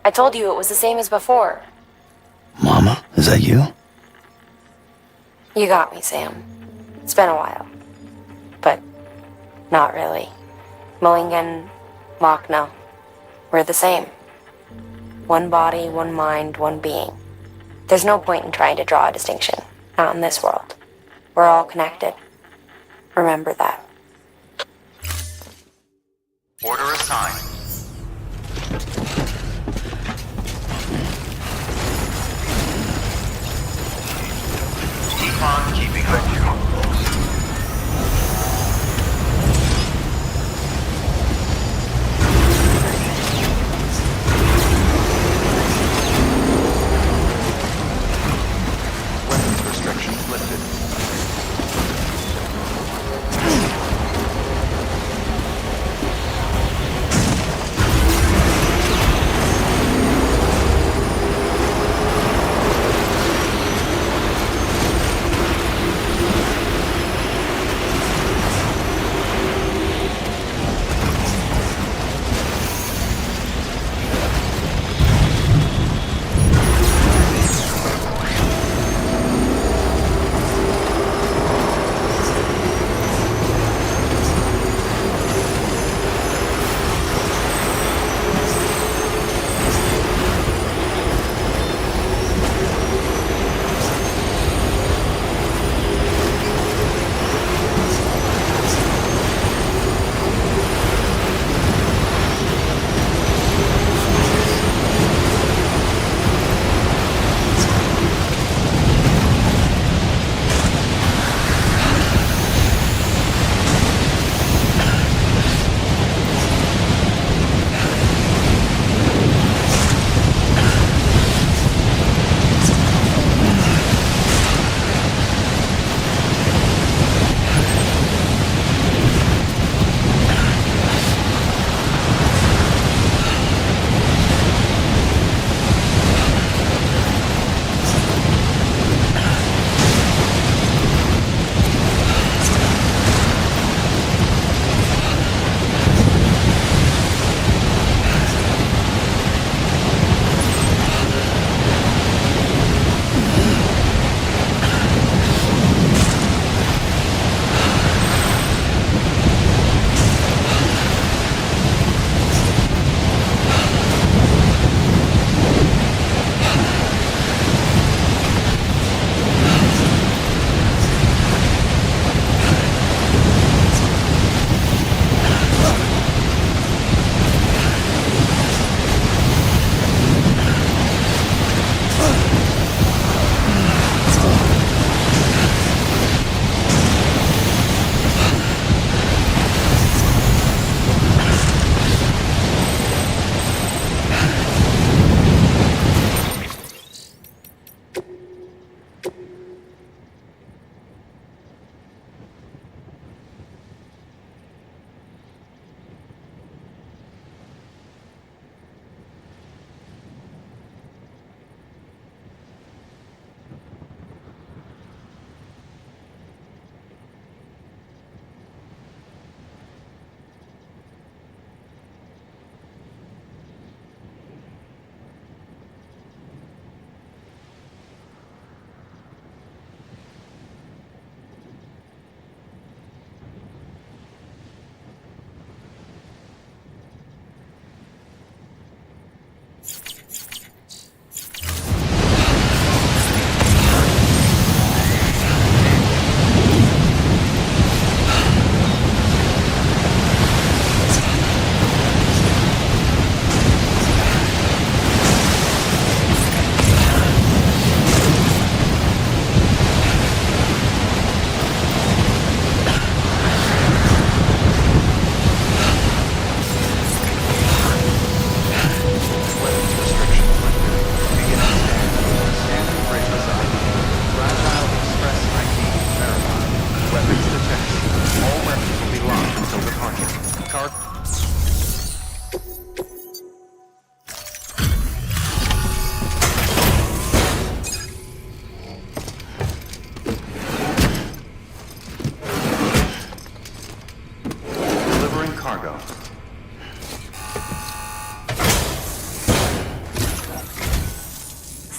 I told you it was the same as before. Mama, is that you? You got me, Sam. It's been a while. But not really. Mulligan, Lochner, we're the same. One body, one mind, one being. There's no point in trying to draw a distinction. Not in this world. We're all connected. Remember that. Order assigned. Decon keeping up. Weapons restrictions lifted.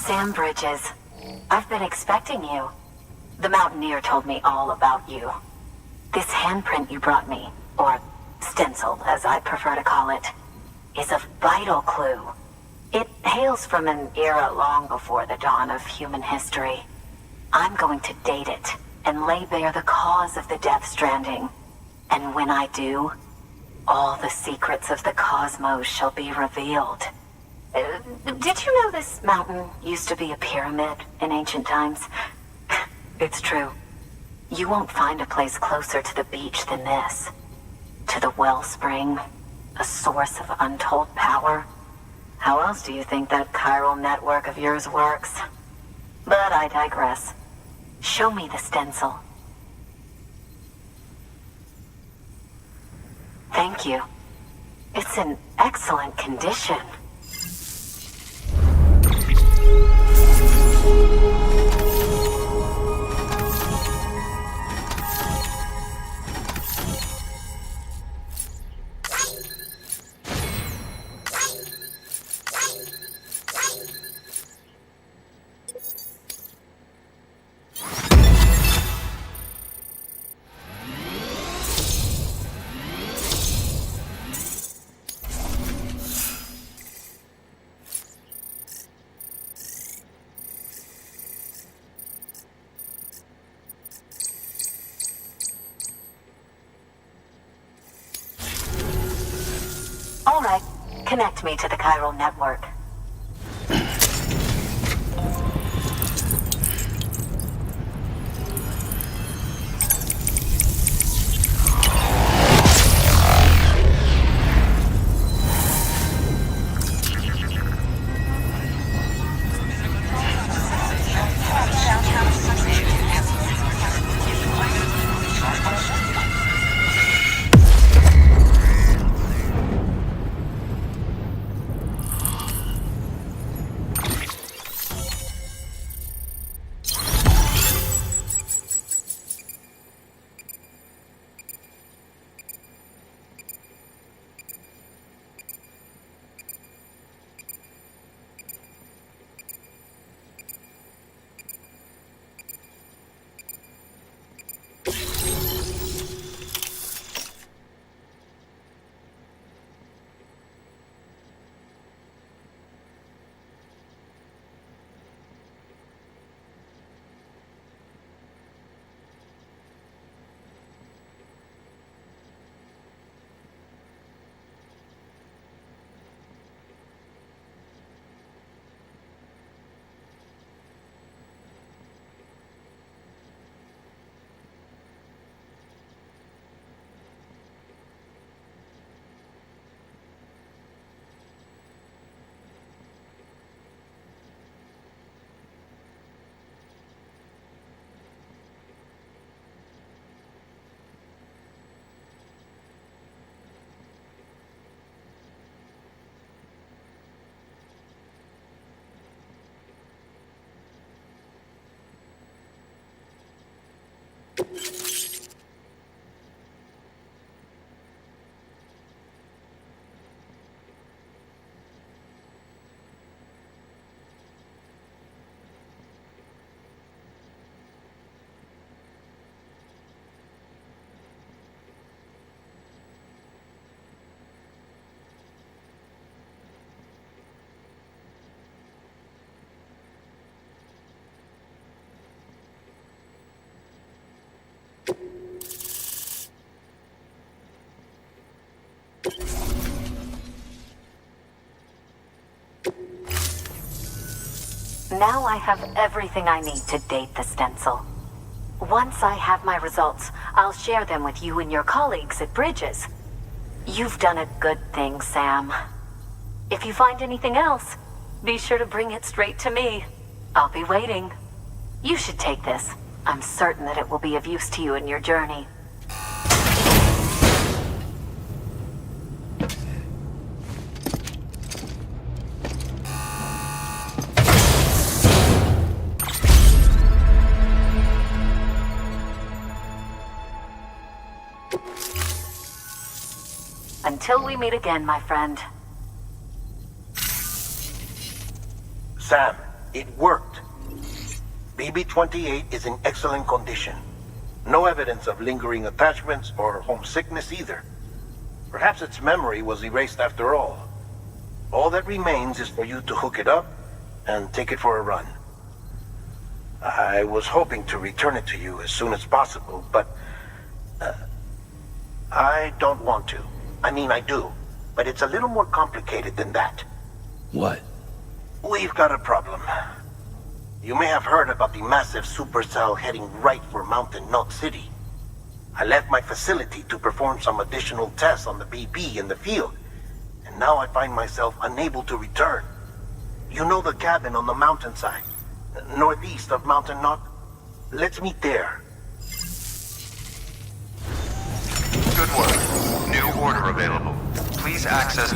Sam Bridges. I've been expecting you. The Mountaineer told me all about you. This handprint you brought me, or stencil as I prefer to call it, is a vital clue. It hails from an era long before the dawn of human history. I'm going to date it and lay bare the cause of the Death Stranding. And when I do, all the secrets of the cosmos shall be revealed. Did you know this mountain used to be a pyramid in ancient times? It's true. You won't find a place closer to the beach than this. To the wellspring, a source of untold power. How else do you think that chiral network of yours works? But I digress. Show me the stencil. Thank you. It's in excellent condition. All right, connect me to the chiral network. Now I have everything I need to date the stencil. Once I have my results, I'll share them with you and your colleagues at Bridges. You've done a good thing, Sam. If you find anything else, be sure to bring it straight to me. I'll be waiting. You should take this. I'm certain that it will be of use to you in your journey. Until we meet again, my friend. Sam, It worked. BB-28 is in excellent condition. No evidence of lingering attachments or homesickness either. Perhaps its memory was erased after all. All that remains is for you to hook it up and take it for a run. I was hoping to return it to you as soon as possible, but I don't want to. I mean, I do, but it's a little more complicated than that. What? We've got a problem. You may have heard about the massive supercell heading right for Mountain Knot City. I left my facility to perform some additional tests on the BB in the field, and now I find myself unable to return. You know the cabin on the mountainside, northeast of Mountain Knot? Let's meet there. Good work. New order available. Please access...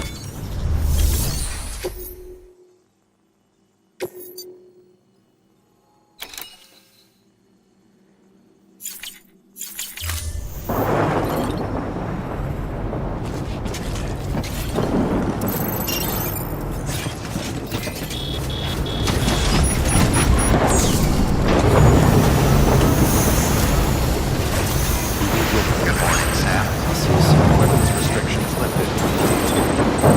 Good morning, Sam. Weapons restrictions lifted.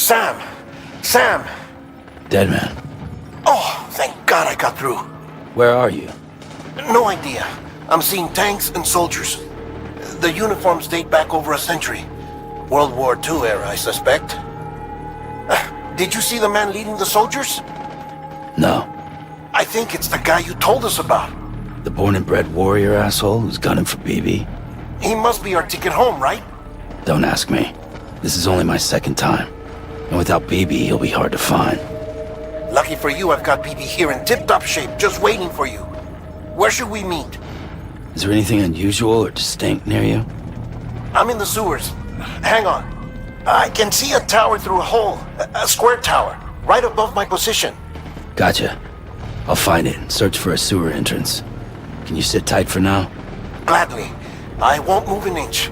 Sam! Sam! Deadman, Oh, thank God I got through. where are you? No idea. I'm seeing tanks and soldiers. The uniforms date back over a century. World War II era, I suspect. Did you see the man leading the soldiers? No. I think it's the guy you told us about. The born and bred warrior asshole who's gunning for BB? He must be our ticket home, right? Don't ask me. This is only my second time. And without BB, he'll be hard to find. Lucky for you, I've got BB here in tip-top shape, just waiting for you. Where should we meet? Is there anything unusual or distinct near you? I'm in the sewers. Hang on. I can see a tower through a hole. A square tower. right above my position. Gotcha. I'll find it and search for a sewer entrance. Can you sit tight for now? Gladly. I won't move an inch.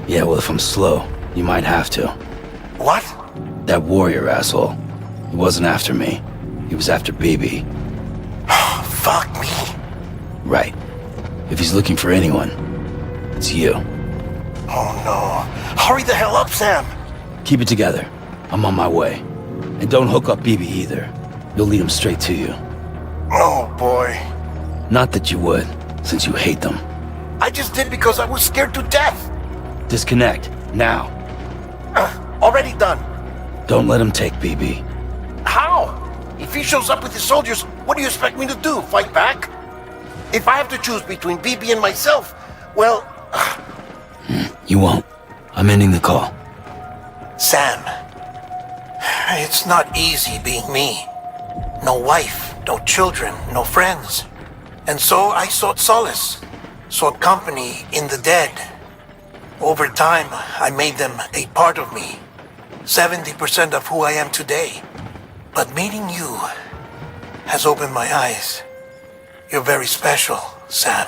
Yeah, well, if I'm slow, you might have to. What? That warrior asshole. He wasn't after me. He was after BB. Fuck me. Right. If he's looking for anyone, it's you. Oh no. Hurry the hell up, Sam. Keep it together. I'm on my way. And don't hook up BB either. You'll lead him straight to you. Oh boy. Not that you would, since you hate them. I just did because I was scared to death. Disconnect, now. Already done. Don't let him take BB. How? If he shows up with his soldiers, what do you expect me to do? Fight back? If I have to choose between BB and myself, well... You won't. I'm ending the call. Sam, it's not easy being me. No wife, no children, no friends. And so I sought solace, sought company in the dead. Over time, I made them a part of me. 70% of who I am today. But meeting you has opened my eyes. You're very special, Sam.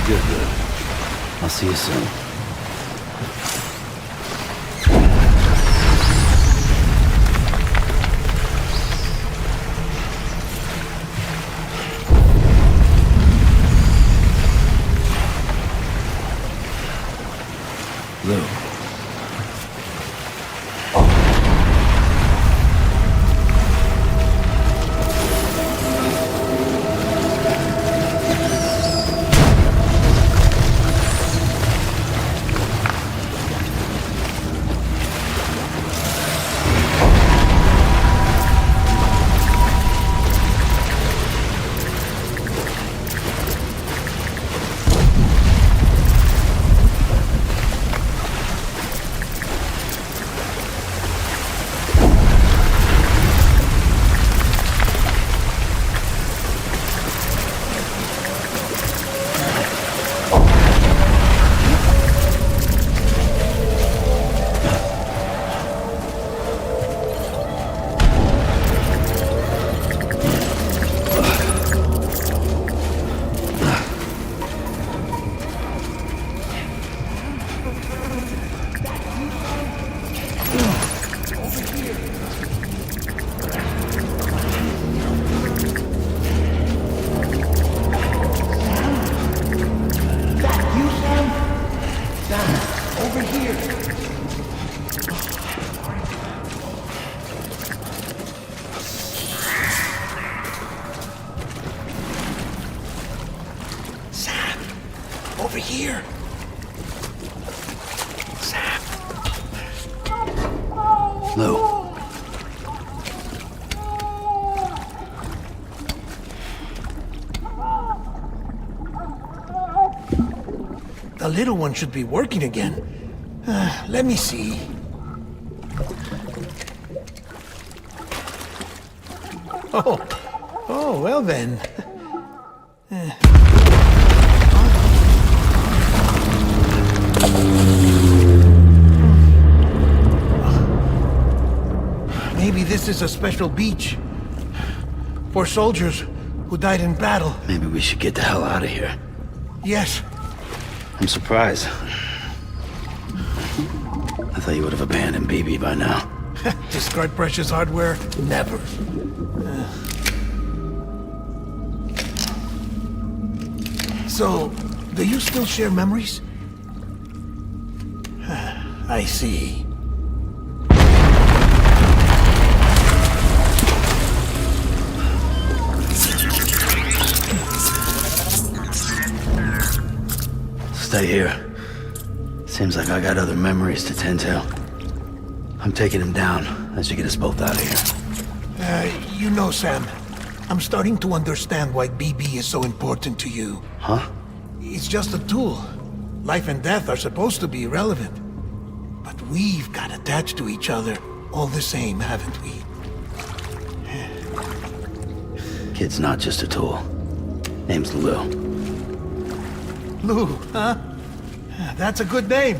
Good. I'll see you soon. Lou. over here. Sam. Lou. The little one should be working again. Let me see. Oh, well then. Maybe this is a special beach for soldiers who died in battle. Maybe we should get the hell out of here. Yes. I'm surprised. I thought you would have abandoned BB by now. Discard precious hardware? Never. So, do you still share memories? I see. Stay here. Seems like I got other memories to tend to. I'm taking him down. That should get us both out of here. You know, Sam, I'm starting to understand why BB is so important to you. Huh? It's just a tool. Life and death are supposed to be irrelevant. But we've got attached to each other all the same, haven't we? Kid's not just a tool. Name's Lou. Lou, huh? That's a good name.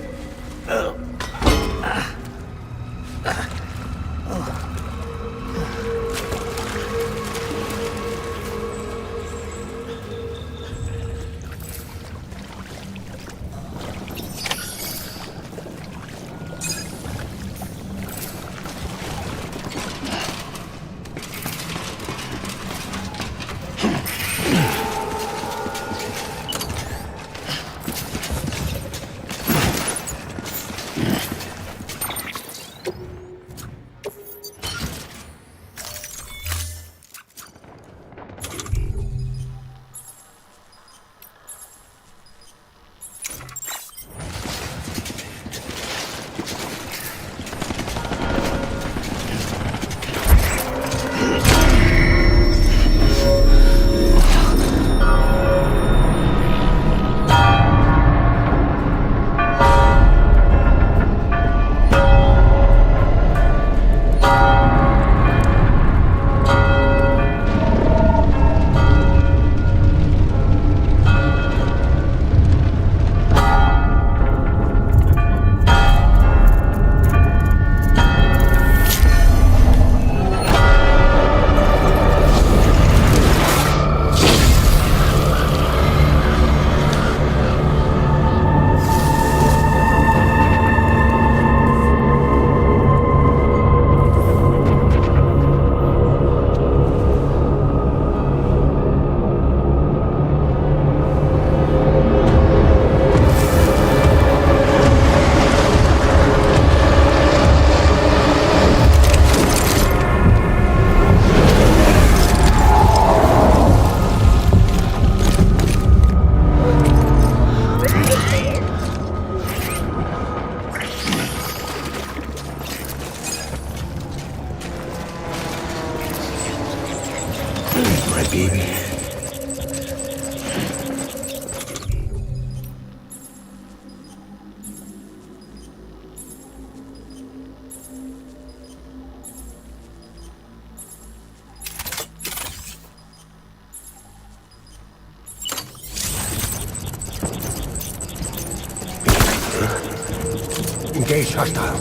Engage hostile.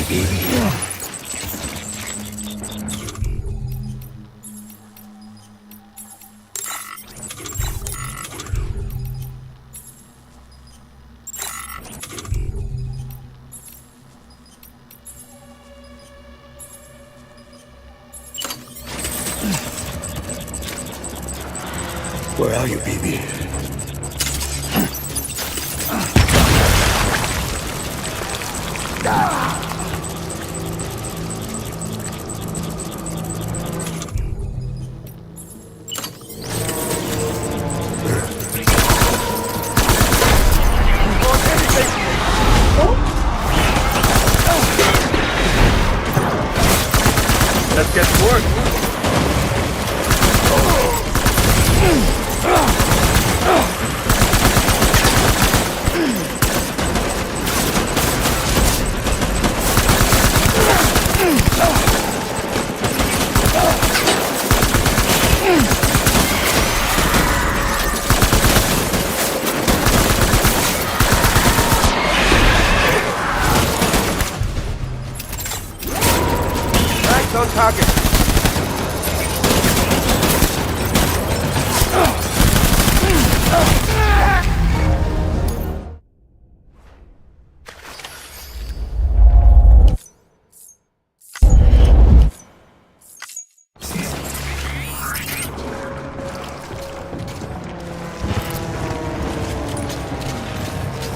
baby? Where are you, baby? Let's get to work. Thanks on target.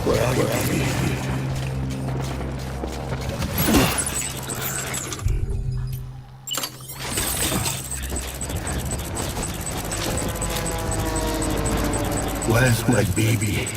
Where are you, baby? Where's my baby?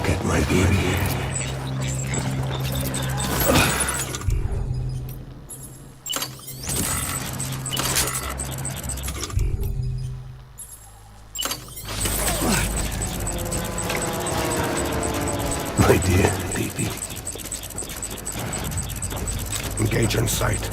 Get my baby. My dear baby. Engage on sight.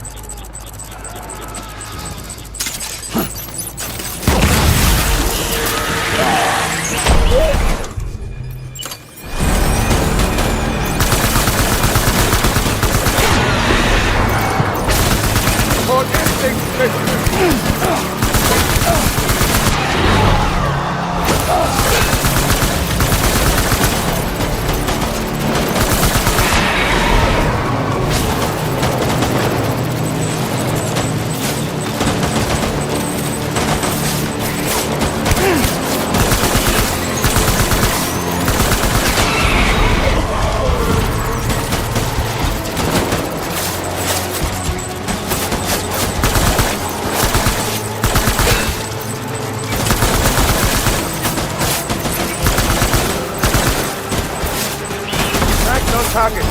Target.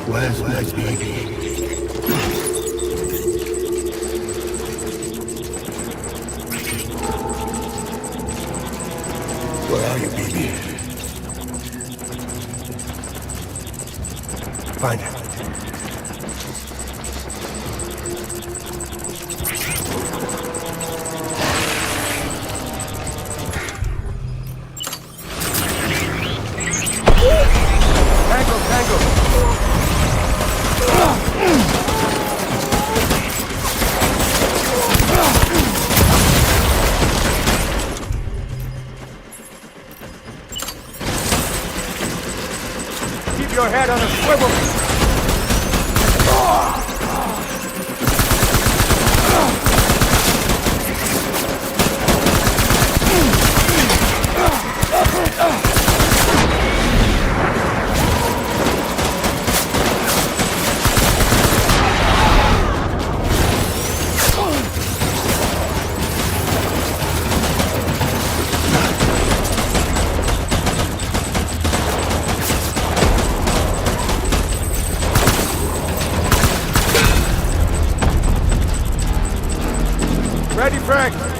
Where's my baby? Where are you, baby? Find her. Ready, Frank!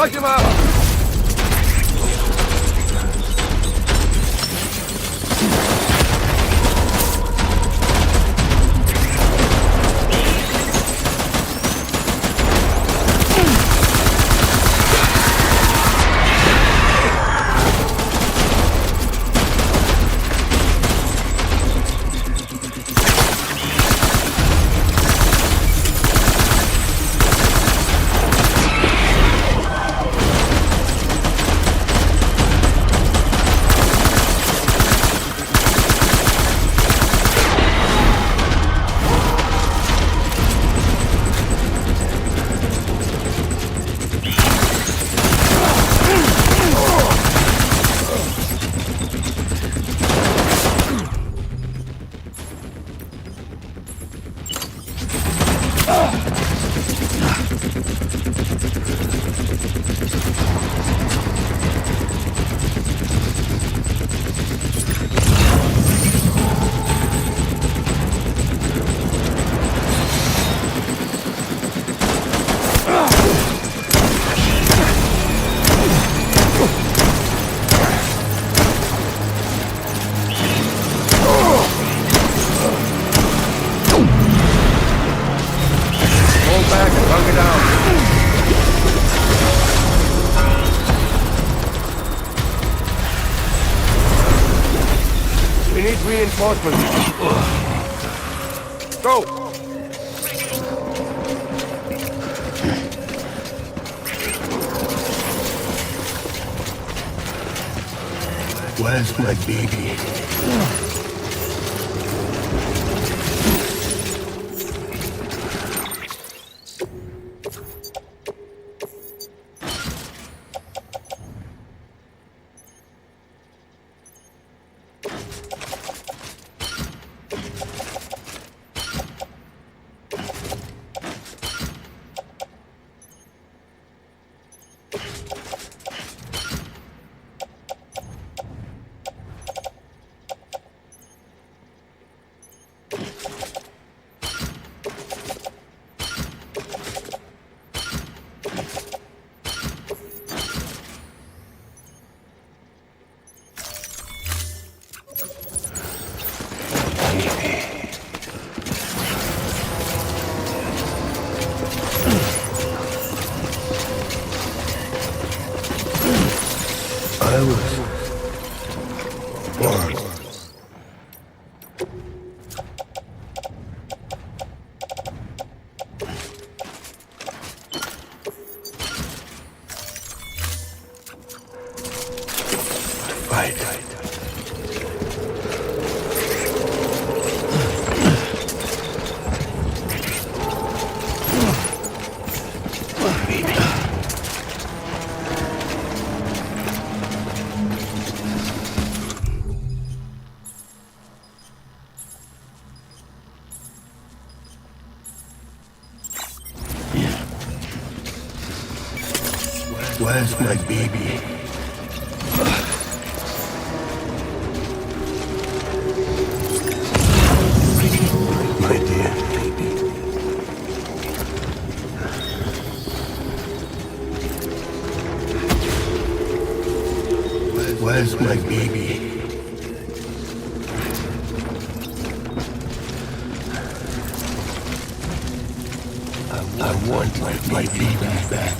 Plug him out! Reinforcements. Go! Where's my baby? I was born. Fight. Where's my baby? My dear baby. Where's my baby? I want my baby back.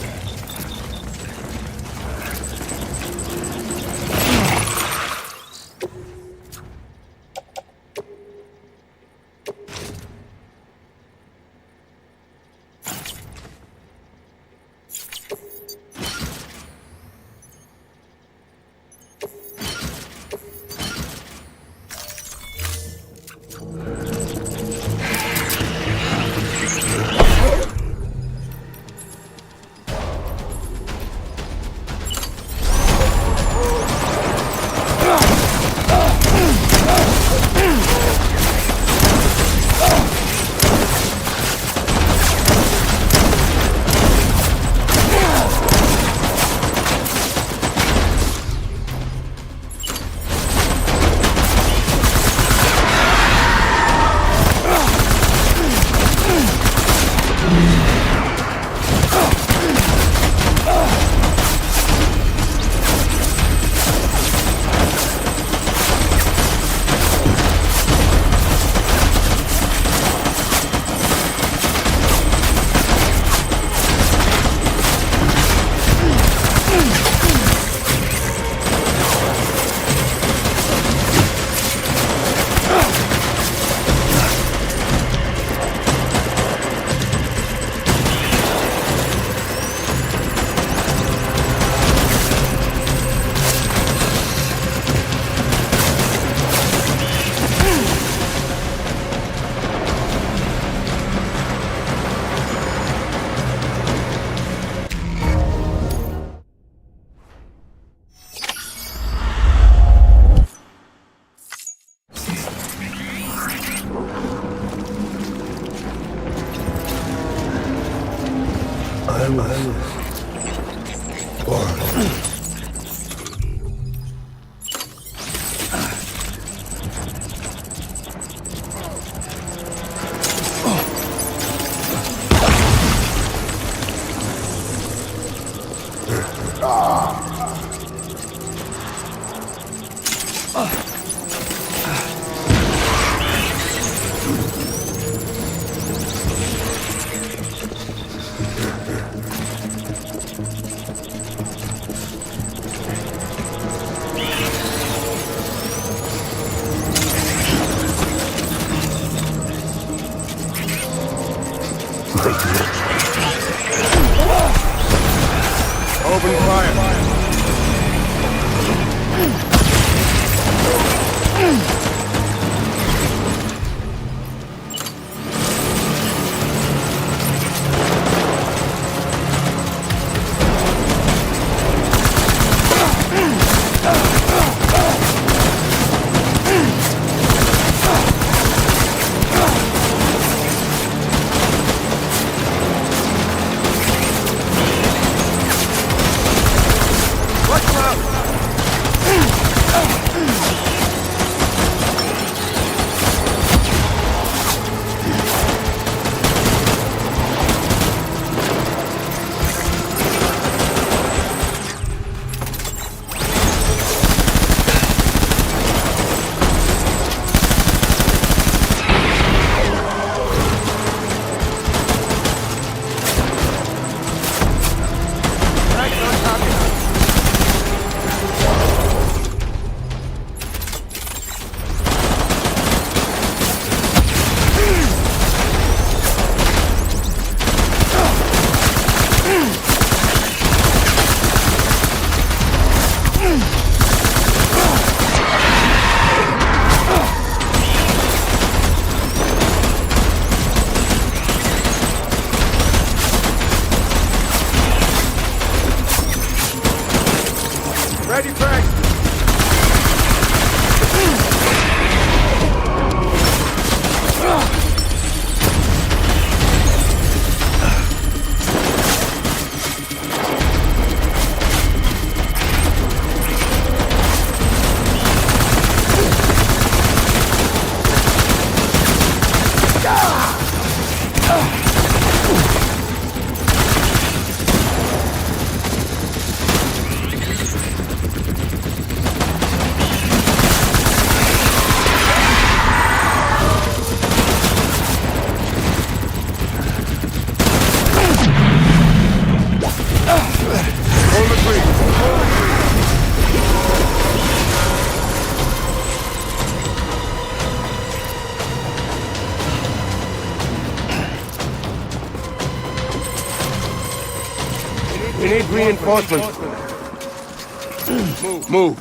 open fire. Ready, Frank! We need reinforcements. Move.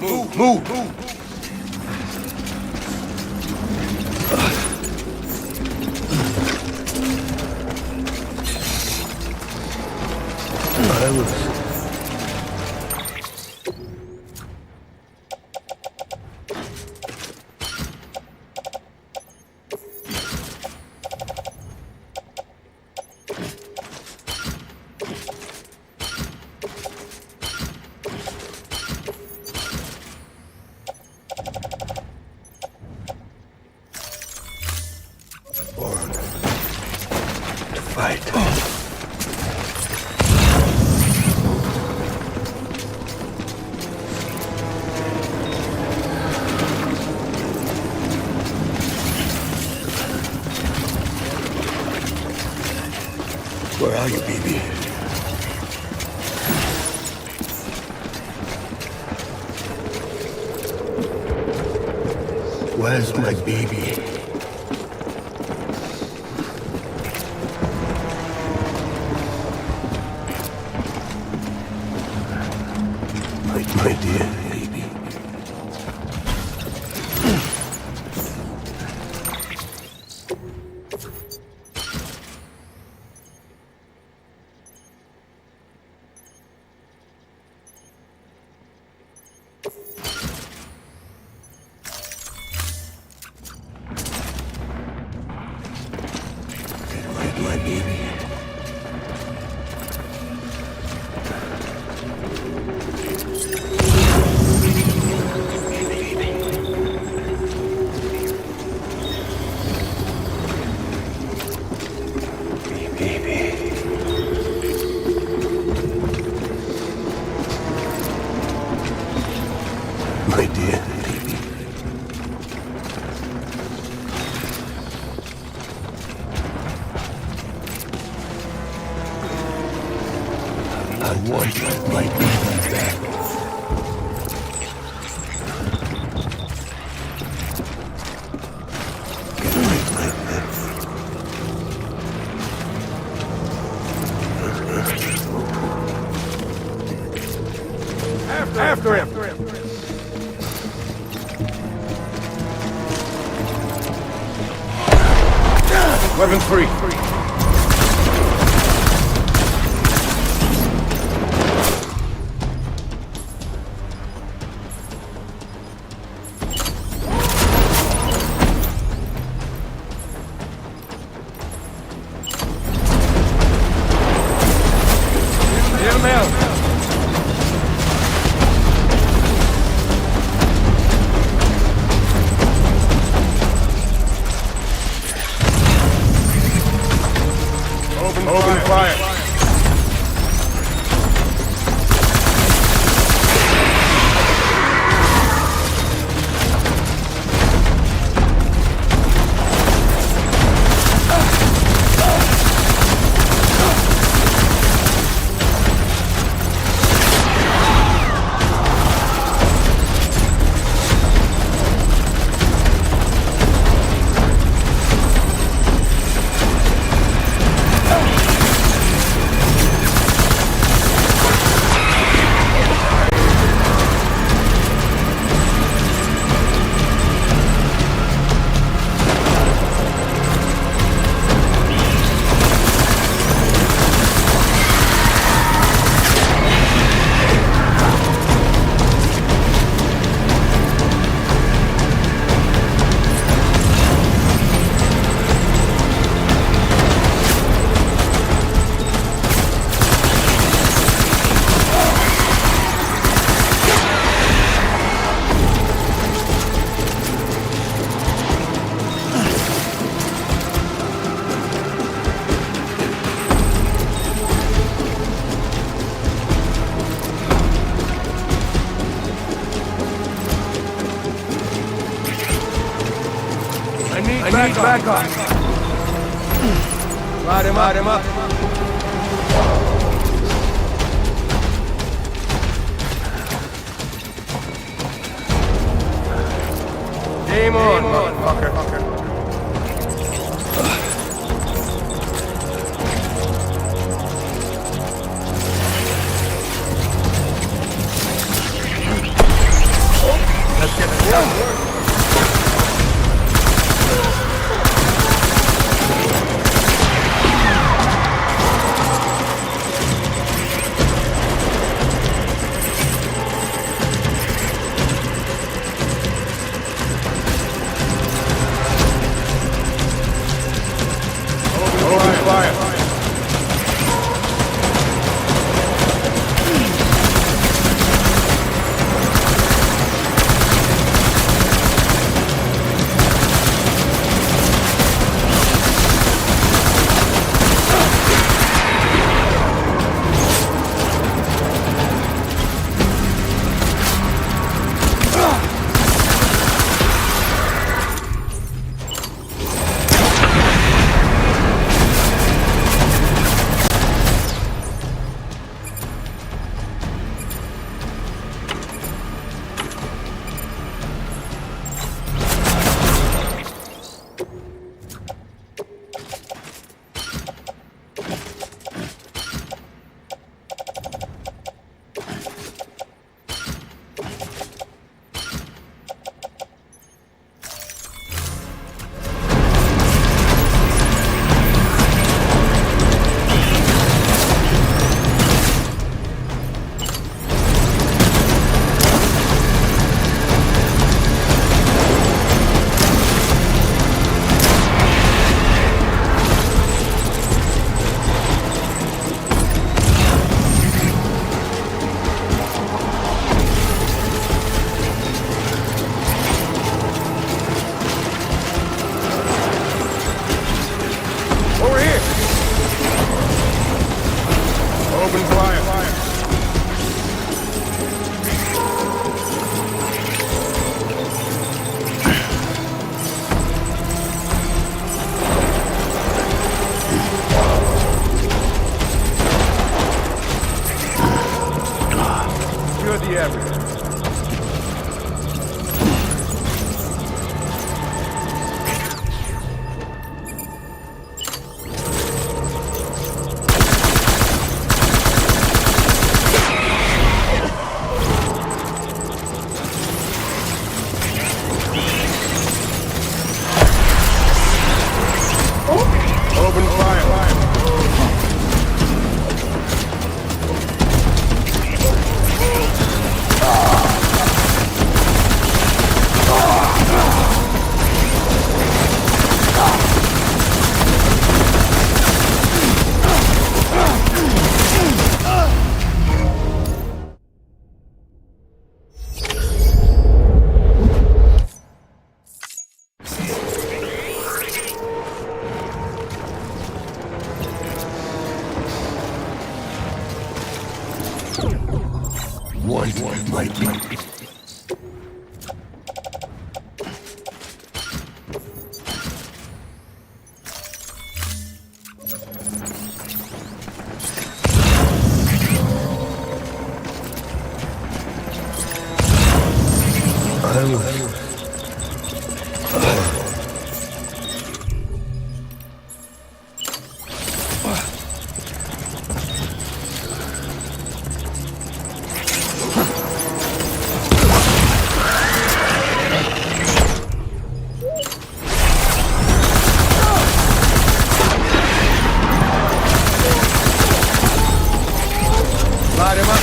Where are you, baby? Where's my baby? My dear baby. My baby. My dear baby. I want my baby back. After him! Weapons free. Get him out. Open fire. I need backup. Light him up. Game on, motherfucker. Let's get it done. One might be. Light him up.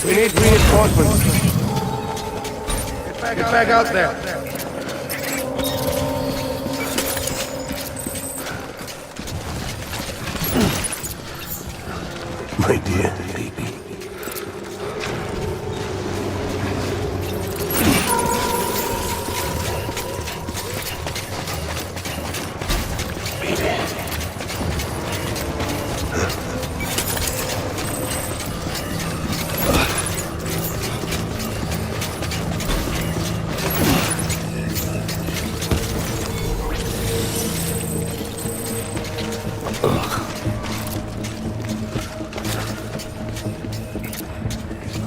We need reinforcements. Get back out there. My dear baby.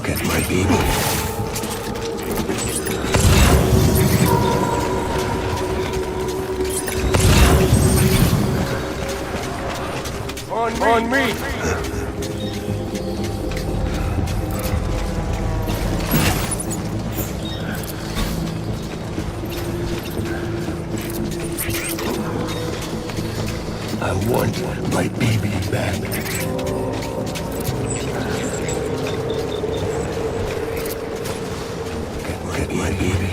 Get my baby. On me. I want my baby back. Get my baby.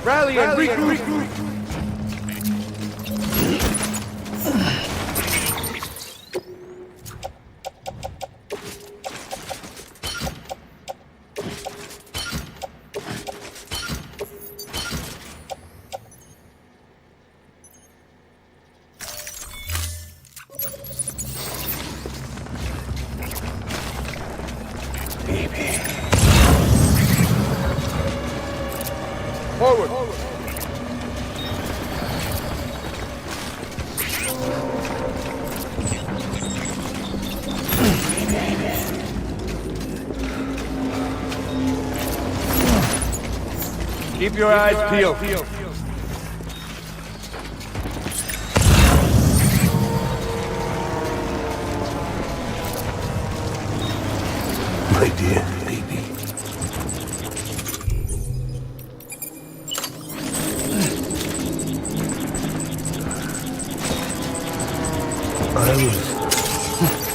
Rally and regroup. Forward. Keep your eyes peeled. My dear baby. I was